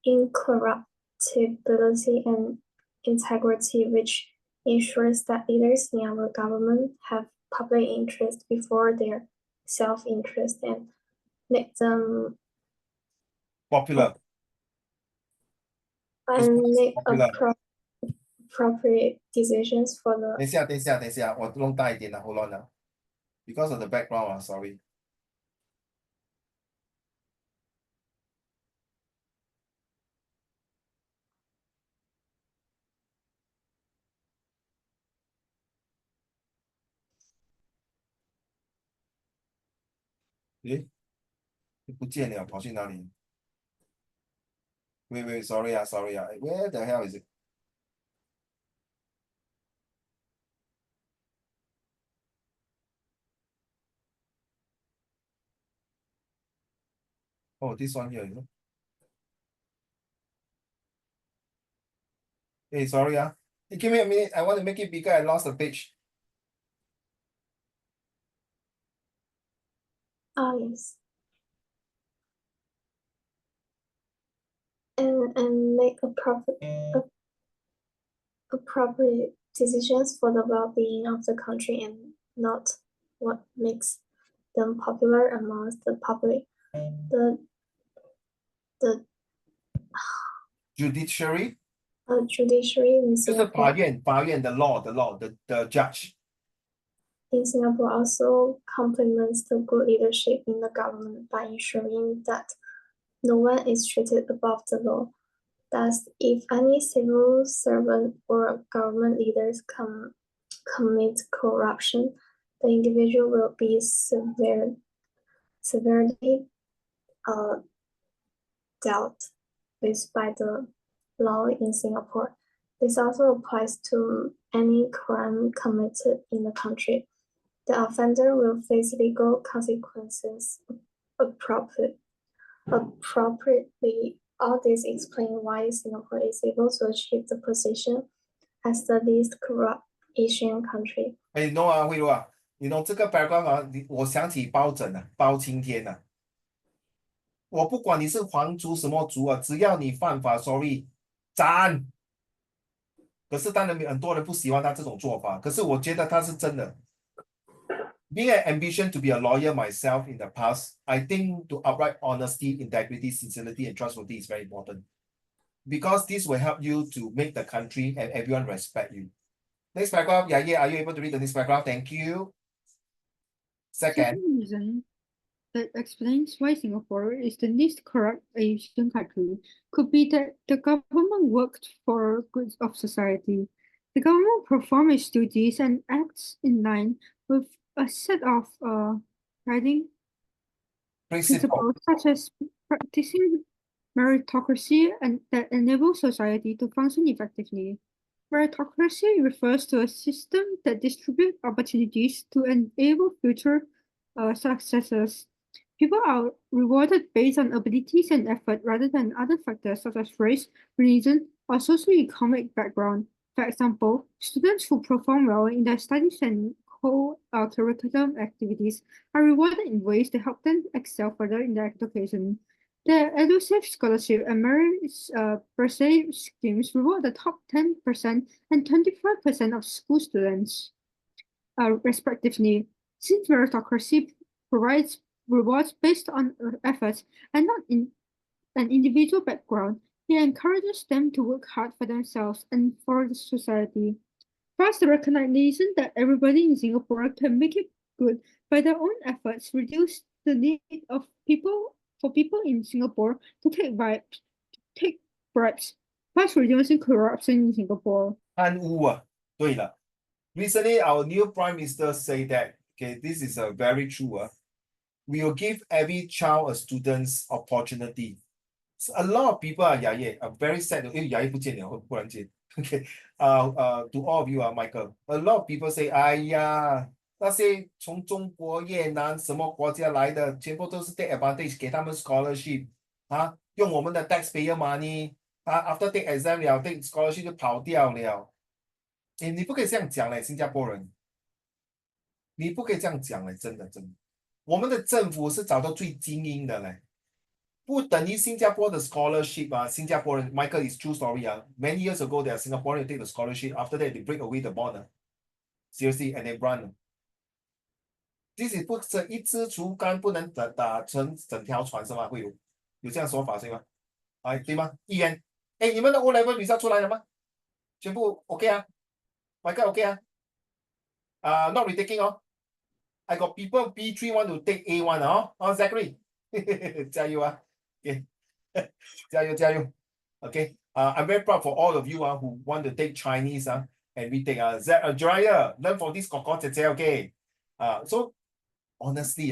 incorruptibility, and integrity, which ensures that leaders in our government have public interest before their self-interest and make them Popular. and make popular. appropriate decisions for the 等一下，我弄大一点 hold on. Because of the background, sorry. 诶，不见了，跑去哪里？Wait, sorry 啊，sorry 啊，Where the hell is it？Oh, this one here, is it? Hey, sorry, Hey, give me a minute. I want to make it bigger. I lost the page. Yes. And make appropriate decisions for the well-being of the country and not what makes them popular amongst the public. The Judiciary judiciary in 就是法 Singapore 院，法院的 the judge. in Singapore also complements the good leadership in the government by ensuring that no one is treated above the law. Thus, if any civil servant or government leaders commit corruption, the individual will be severely dealt with by the law in Singapore. This also applies to any crime committed in the country. The offender will face legal consequences appropriately. All this explain why Singapore is able to achieve the position as the least corrupt Asian country. 哎，no 啊，慧茹啊，你懂这个 paragraph 啊，我想起包拯啊，包青天啊。我不管你是皇族什么族啊，只要你犯法 ，sorry，斩。可是当然很多人不喜欢他这种做法，可是我觉得他是真的。Being an ambition to be a lawyer myself in the past, I think to upright honesty, integrity, sincerity, and trustworthy is very important. Because this will help you to make the country and everyone respect you. Next paragraph, yeah, are you able to read the next paragraph? Thank you. Second, reason that explains why Singapore is the least corrupt Asian country could be that the government worked for good of society. The government performs its duties and acts in line with a set of guiding principle. principles such as practicing meritocracy and that enable society to function effectively. Meritocracy refers to a system that distributes opportunities to enable future successes. People are rewarded based on abilities and effort rather than other factors such as race, religion, or socioeconomic background. For example, students who perform well in their studies and co-curriculum activities are rewarded in ways that help them excel further in their education. The EduSafe scholarship and merit bursary schemes reward the top 10% and 25% of school students, respectively. Since meritocracy provides rewards based on efforts and not in an individual background, it encourages them to work hard for themselves and for the society. Thus, the recognition that everybody in Singapore can make it good by their own efforts reduce the need of people in Singapore to take bribes, thus reducing corruption in Singapore. 贪污啊，对了。Recently, our new Prime Minister say that, okay, this is a very true. We will give every child a student's opportunity. So a lot of people are I'm very sad. Okay, to all of you, Michael, a lot of people say, 哎呀，那些从中国、越南什么国家来的，全部都是 take advantage，给他们 scholarship 啊，用我们的 taxpayer money 啊 ，after take exam 了，take scholarship 就跑掉了。你不可以这样讲嘞，新加坡人，你不可以这样讲嘞，真的。我们的政府是找到最精英的嘞。不等于新加坡的 scholarship 啊，新加坡人 Michael is true story 啊。Many years ago, there are Singaporeans take the scholarship. After that, they break away the bond. Seriously, and they run. This is 不是一支竹竿不能打成整条船是吗？会有这样说法是吗？哎，对吗？议员，哎，你们的 O level result 出来了吗？全部 OK 啊 ？Michael OK 啊？Not retaking 哦。I got people B3 want to take A1 哦。Zachary，加油啊！Okay. 加油 Okay. I'm very proud for all of you who want to take Chinese and retake. Jiraiya, learn from this 哥哥姐姐 okay. So honestly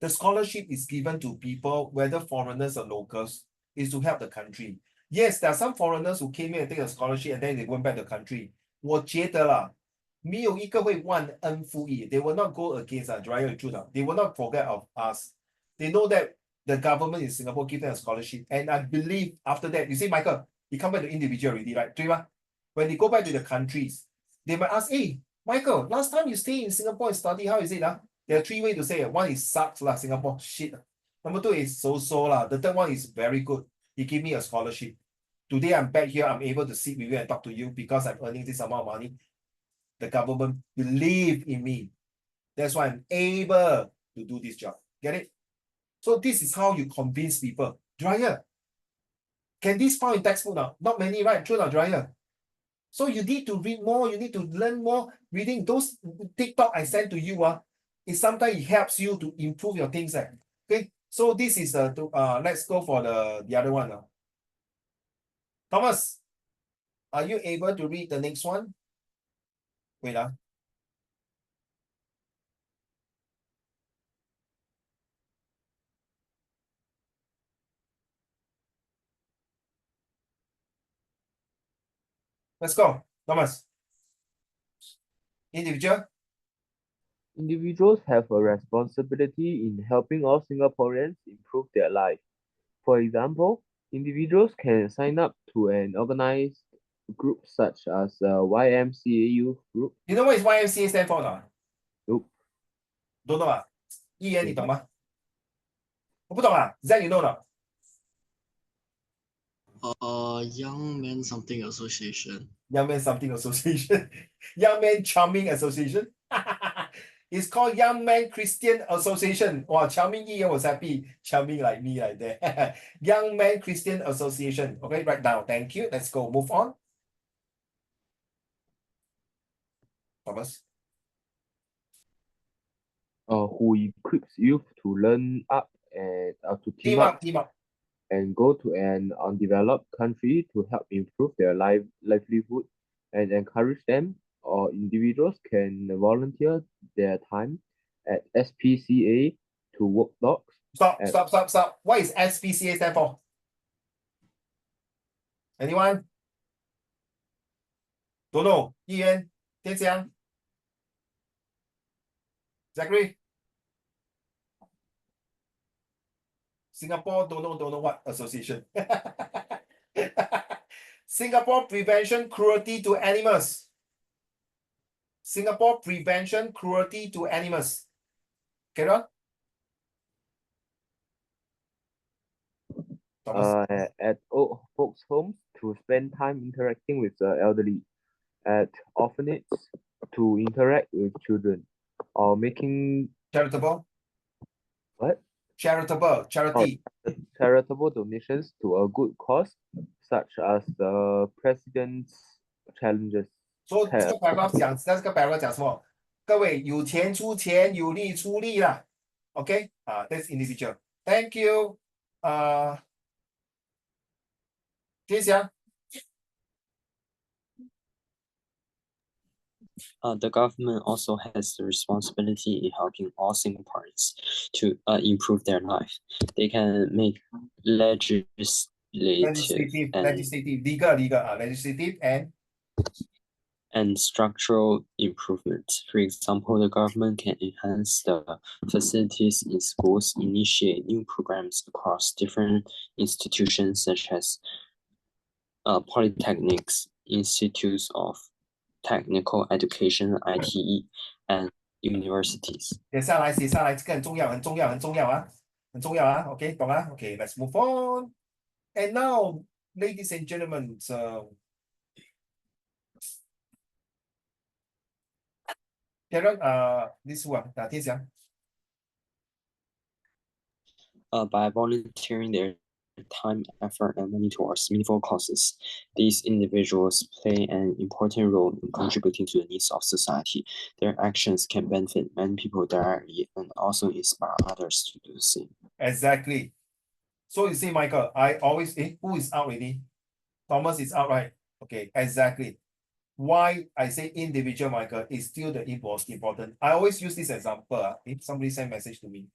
The scholarship is given to people, whether foreigners or locals, is to help the country. Yes, there are some foreigners who came here and take a scholarship and then they went back to the country. 我觉得啦，没有一个会忘恩负义. They will not go against Dryer truth. They will not forget of us. They know that the government in Singapore give them a scholarship. And I believe after that, you see, Michael, you come back to individual already, right? 对吧? When they go back to the countries, they might ask, hey, Michael, last time you stay in Singapore and study, how is it? There are three ways to say it. One is sucks lah, Singapore shit. Number two is so lah. The third one is very good. He gave me a scholarship. Today I'm back here. I'm able to sit with you and talk to you because I'm earning this amount of money. The government believe in me. That's why I'm able to do this job. Get it? So this is how you convince people. Dryer. Can this found in textbook now? Not many, right? True now, Dryer. So you need to read more. You need to learn more. Reading those TikTok I sent to you. It sometimes it helps you to improve your things. Okay, so this is let's go for the other one. Thomas, are you able to read the next one? Wait. Let's go, Thomas. Individual. Individuals have a responsibility in helping all Singaporeans improve their life. For example, individuals can sign up to an organized group such as YMCA Youth Group. You know what is YMCA stand for now? Nope. Don't know 一言你懂吗？我不懂Z you know 了 Young Men Something Association. Young Man Something Association. Young Man Charming Association. It's called Young Man Christian Association. Wow, Charming Ian was happy. Charming like me like that. Young Man Christian Association. Okay, write down. Thank you. Let's go. Move on. Thomas. Who equips youth to learn up and to team up and go to an undeveloped country to help improve their livelihood and encourage them, or individuals can volunteer their time at SPCA to work dogs. Stop. What is SPCA stand for? Anyone? Don't know. Ian, Tian Xiang, Zachary. Singapore don't know what association. Singapore Prevention Cruelty to Animals. Singapore Prevention Cruelty to Animals. Carry on. At old folks' homes to spend time interacting with the elderly, at orphanages to interact with children, or making Charitable. What? Charity. Charitable donations to a good cause, such as the President's Challenges. So 这个 paragraph 讲什么？各位有钱出钱，有力出力啦。Okay? That's individual. Thank you. 天祥。The government also has the responsibility in helping all Singaporeans to improve their life. They can make legislative and structural improvements. For example, the government can enhance the facilities in schools, initiate new programs across different institutions such as polytechnics, institutes of technical education, ITE, and universities. 写下来，这个很重要OK， 懂啊 ？OK, let's move on. And now, ladies and gentlemen, Karen, this one, 天祥。By volunteering their time, effort, and money towards meaningful causes, these individuals play an important role in contributing to the needs of society. Their actions can benefit many people directly and also inspire others to do the same. Exactly. So you see, Michael, I always, who is out already? Thomas is out, right? Okay, exactly. Why I say individual, Michael, is still the most important. I always use this example. If somebody send message to me,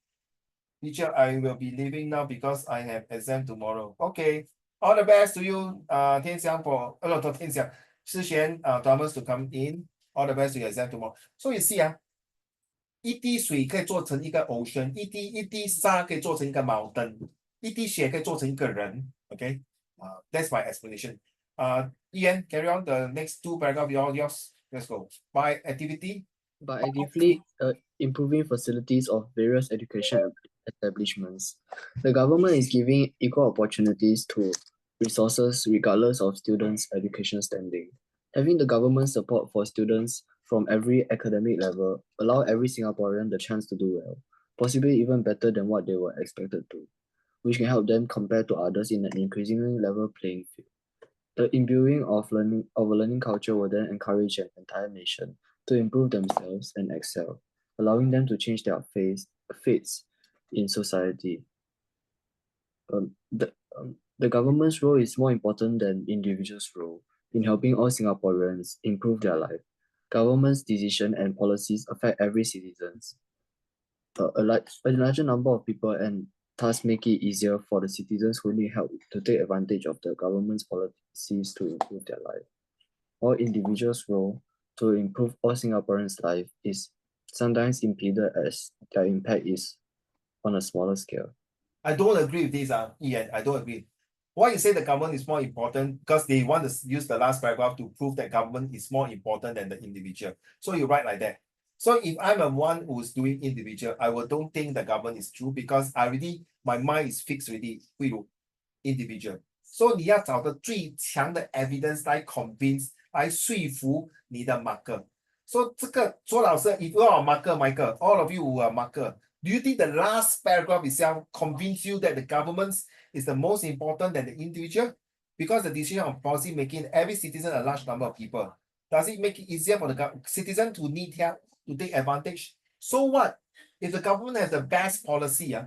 Teacher, I will be leaving now because I have exam tomorrow. Okay. All the best to you, Tian Xiang for, not Tian Xiang, Shi Xuan, Thomas to come in. All the best to your exam tomorrow. So you see, 一滴水可以做成一个 ocean，一滴沙可以做成一个 mountain，一滴血可以做成一个人。Okay, that's my explanation. Ian, carry on the next two paragraph. Yours. Let's go. By activity. By actively improving facilities of various education establishments, the government is giving equal opportunities to resources regardless of students' education standing. Having the government support for students from every academic level allow every Singaporean the chance to do well, possibly even better than what they were expected to, which can help them compare to others in an increasingly level playing field. The imbuing of a learning culture will then encourage an entire nation to improve themselves and excel, allowing them to change their fates in society. The government's role is more important than individuals' role in helping all Singaporeans improve their life. Government's decision and policies affect every citizen, a larger number of people, and thus make it easier for the citizens who need help to take advantage of the government's policies to improve their life. All individuals' role to improve all Singaporeans' life is sometimes impeded as their impact is on a smaller scale. I don't agree with this, Ian. I don't agree. Why you say the government is more important? Because they want to use the last paragraph to prove that government is more important than the individual. So you write like that. So if I'm a one who's doing individual, I will don't think the government is true because my mind is fixed already. 例如 individual. So 你要找的最强的 evidence 来 convince 来说服你的 marker. So 这个说老师 if you are a marker, Michael, all of you who are marker, do you think the last paragraph itself convince you that the government is the most important than the individual? Because the decision of policy making every citizen a large number of people. Does it make it easier for the citizen to need help to take advantage? So what? If the government has the best policy,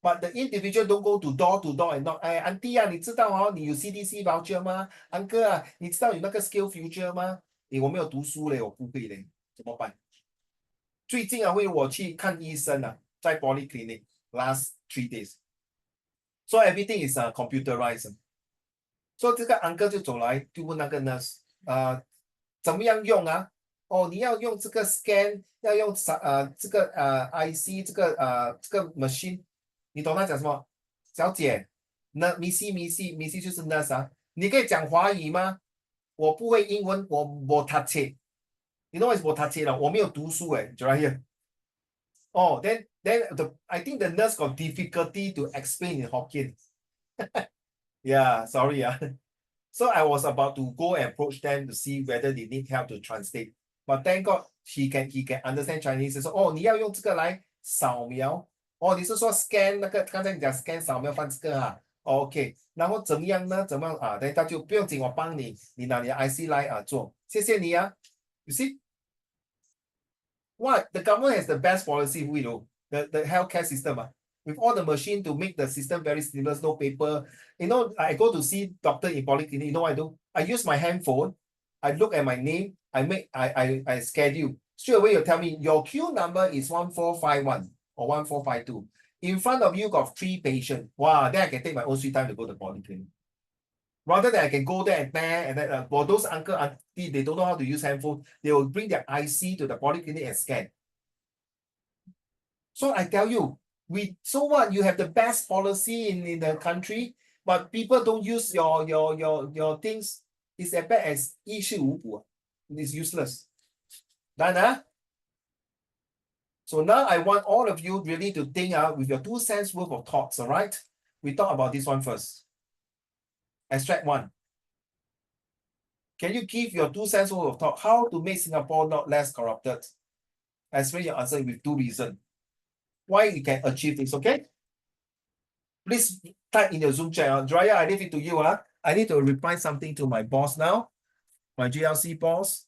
but the individual don't go to door and knock. Auntie 你知道你有 CDC voucher 吗 ？Uncle 你知道有那个 skill future 吗？我没有读书嘞，我不会嘞，怎么办？最近我去看医生在 polyclinic last 3 days. So everything is computerized. So 这个 uncle 就走来就问那个 nurse 怎么样用你要用这个 scan， 要用这个IC 这个 machine。你懂他讲什么？小姐，那 Missy 就是 nurse 你可以讲华语吗？我不会英文，我读册。You know what is 我读册了？我没有读书right here. Oh, then I think the nurse got difficulty to explain in Hokkien. Yeah, sorry. So I was about to go and approach them to see whether they need help to translate. But thank God he can understand Chinese. So 你要用这个来扫描。你是说 scan 那个刚才你讲 scan 扫描放这个OK， 然后怎么样呢？怎么对，他就不用紧，我帮你，你拿你的 IC 来做，谢谢你You see? What? The government has the best policy, we know. The healthcare system, with all the machine to make the system very seamless, no paper. You know, I go to see doctor in polyclinic, you know what I do? I use my handphone, I look at my name, I schedule. Straight away, you tell me your queue number is 1451 or 1452. In front of you got 3 patients. Wow, then I can take my own sweet time to go to polyclinic. Rather than I can go there and then for those uncle, auntie, they don't know how to use handphone, they will bring their IC to the polyclinic and scan. So I tell you, so what? You have the best policy in the country, but people don't use your things. It's as bad as 一事无补. It's useless. Done, So now I want all of you really to think with your 2 cents worth of thoughts, all right? We talk about this one first. Extract 1. Can you give your 2 cents worth of thought how to make Singapore not less corrupted? Explain your answer with 2 reasons. Why you can achieve this, okay? Please type in your Zoom chat. Dryer, I leave it to you. I need to reply something to my boss now, my GLC boss.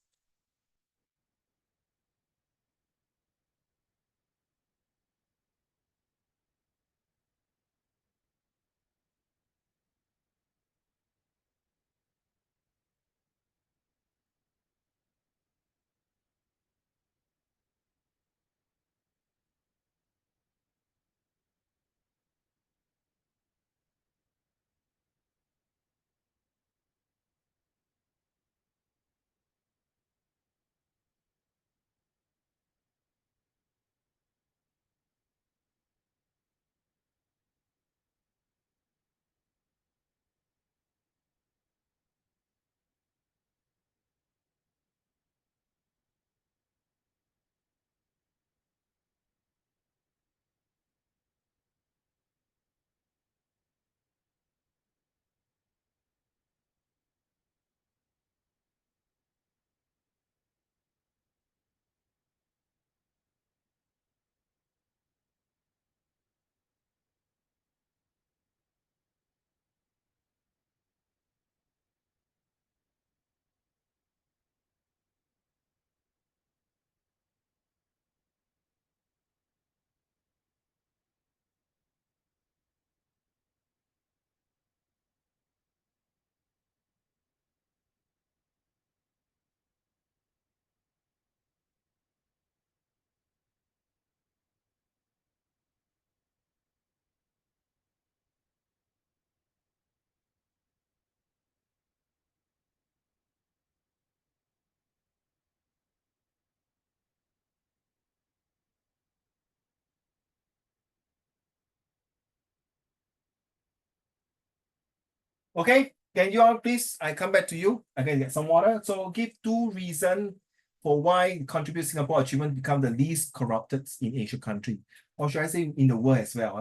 Okay, can you all please, I come back to you. I can get some water. So give 2 reasons for why contribute Singapore achievement become the least corrupted in Asia country. Or should I say in the world as well?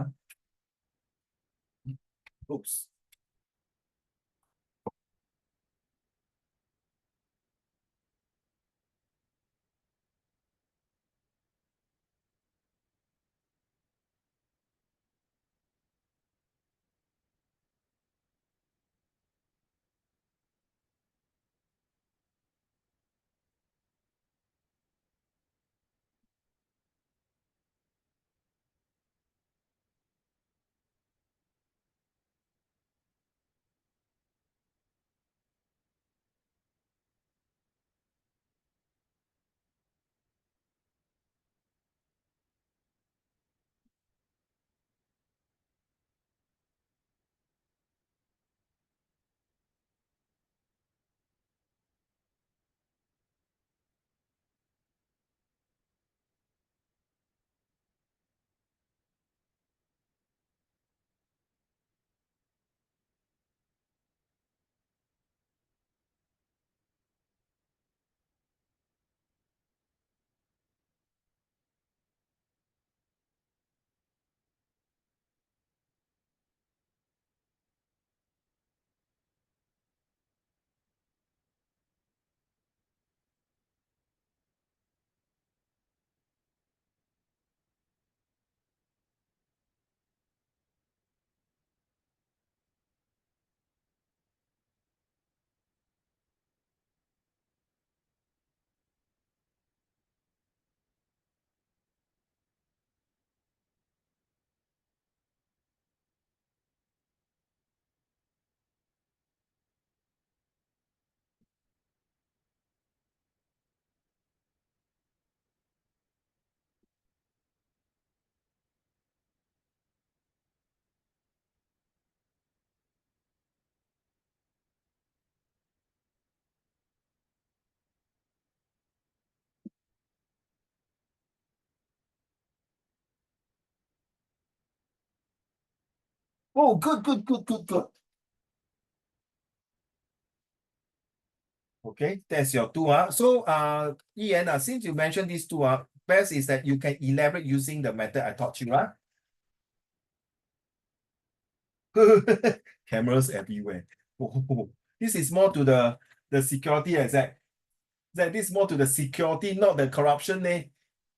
Huh? Oops. Oh, good. Okay, that's your 2. So Ian, since you mentioned these 2, best is that you can elaborate using the method I taught you. Cameras everywhere. Oh, this is more to the security, exact. That this is more to the security, not the corruption.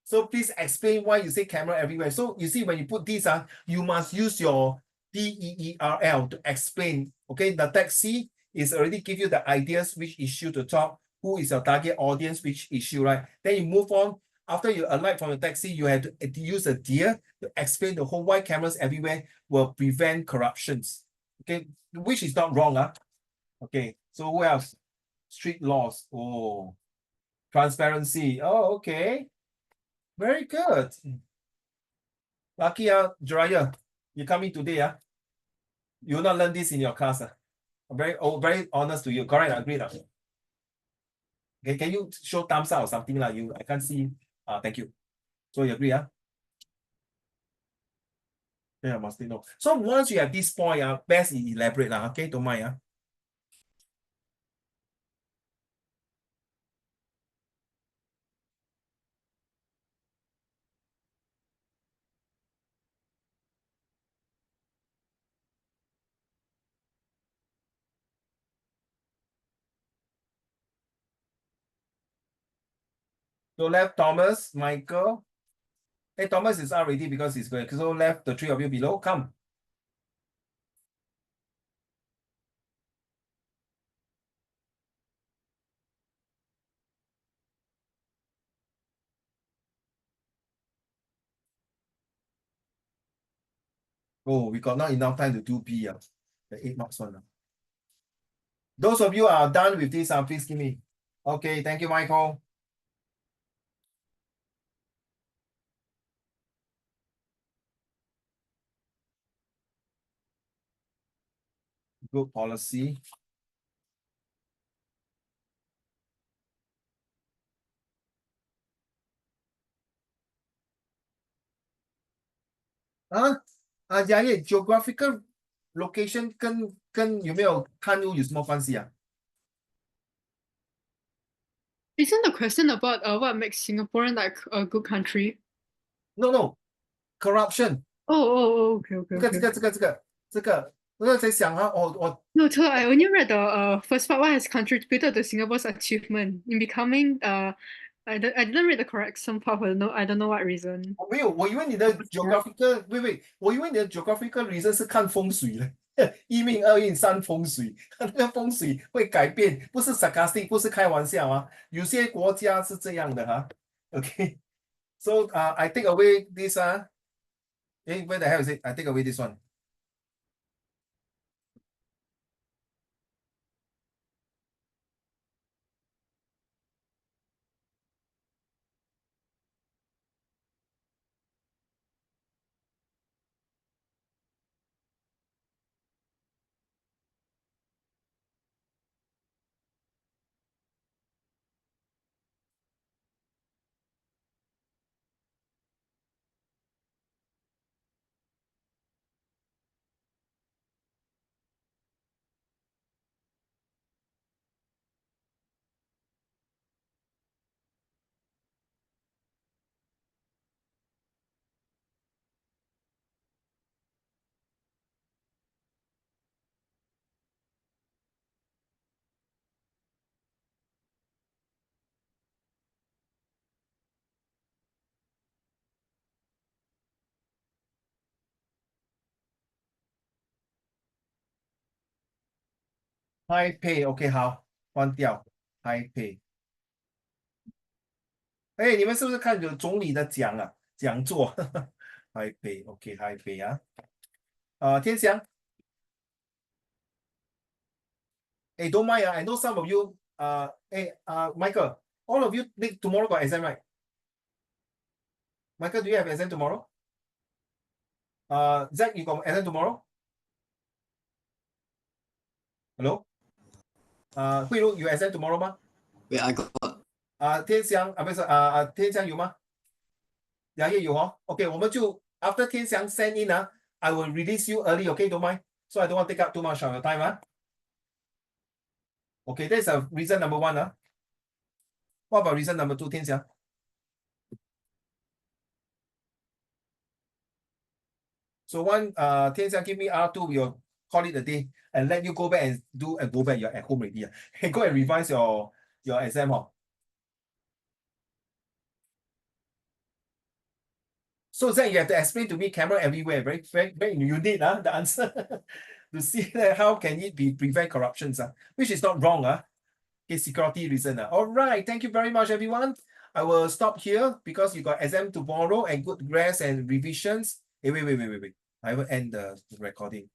So please explain why you say camera everywhere. So you see, when you put this, you must use your DEERL to explain. Okay, the text C is already give you the ideas which issue to talk, who is your target audience, which issue, right? Then you move on. After you alight from the taxi, you have to use a deer to explain the whole why cameras everywhere will prevent corruptions. Okay, which is not wrong. Okay, so who else? Street laws. Oh, transparency. Oh, okay. Very good. Lucky, Jiraiya, you coming today. You will not learn this in your class. I'm very honest to you. Correct, agreed. Okay, can you show thumbs up or something like you? I can't see. Thank you. So you agree, Yeah, I must know. So once you have this point, best elaborate, okay, don't mind. So left Thomas, Michael. Hey, Thomas is already because he's going. So left the 3 of you below. Come. Oh, we got not enough time to do B. The 8 marks one. Those of you are done with this, please give me. Okay, thank you, Michael. Good policy. Yeah, geographical location 跟有没有贪污有什么关系啊 Isn't the question about what makes Singaporean like a good country? No, corruption. Oh, okay. 这个在想啊，我 No, so I only read the first part. What has contributed to Singapore's achievement in becoming I didn't read the correct some part. I don't know what reason. 我没有，我以为你的 geographical 喂，我以为你的 geographical reason 是看风水的，一命二运三风水，那个风水会改变，不是 sarcastic，不是开玩笑啊，有些国家是这样的哈。Okay, so I take away this where the hell is it? I take away this one. High pay, OK， 好，关掉 high pay。哎，你们是不是看有总理的讲座？High pay, OK, high pay 啊。天祥，哎，don't mind I know some of you. Michael, all of you tomorrow got exam, right? Michael, do you have exam tomorrow? Zach, you got exam tomorrow? Hello? 慧茹有 exam tomorrow 吗？ Wait, I got 天祥不是天祥有吗？杨业有哦。OK， 我们就 after 天祥 send in I will release you early. OK, don't mind. So I don't want to take up too much of your time Okay, that's reason number one What about reason number two, 天祥？So one, 天祥 give me R2, we'll call it a day and let you go back and go back. You're at home already. Hey, go and revise your exam. So Zach, you have to explain to me camera everywhere. Very you need the answer to see that how can it be prevent corruptions which is not wrong Okay, security reason All right, thank you very much, everyone. I will stop here because you got exam tomorrow and good rest and revisions. Hey, wait. I will end the recording.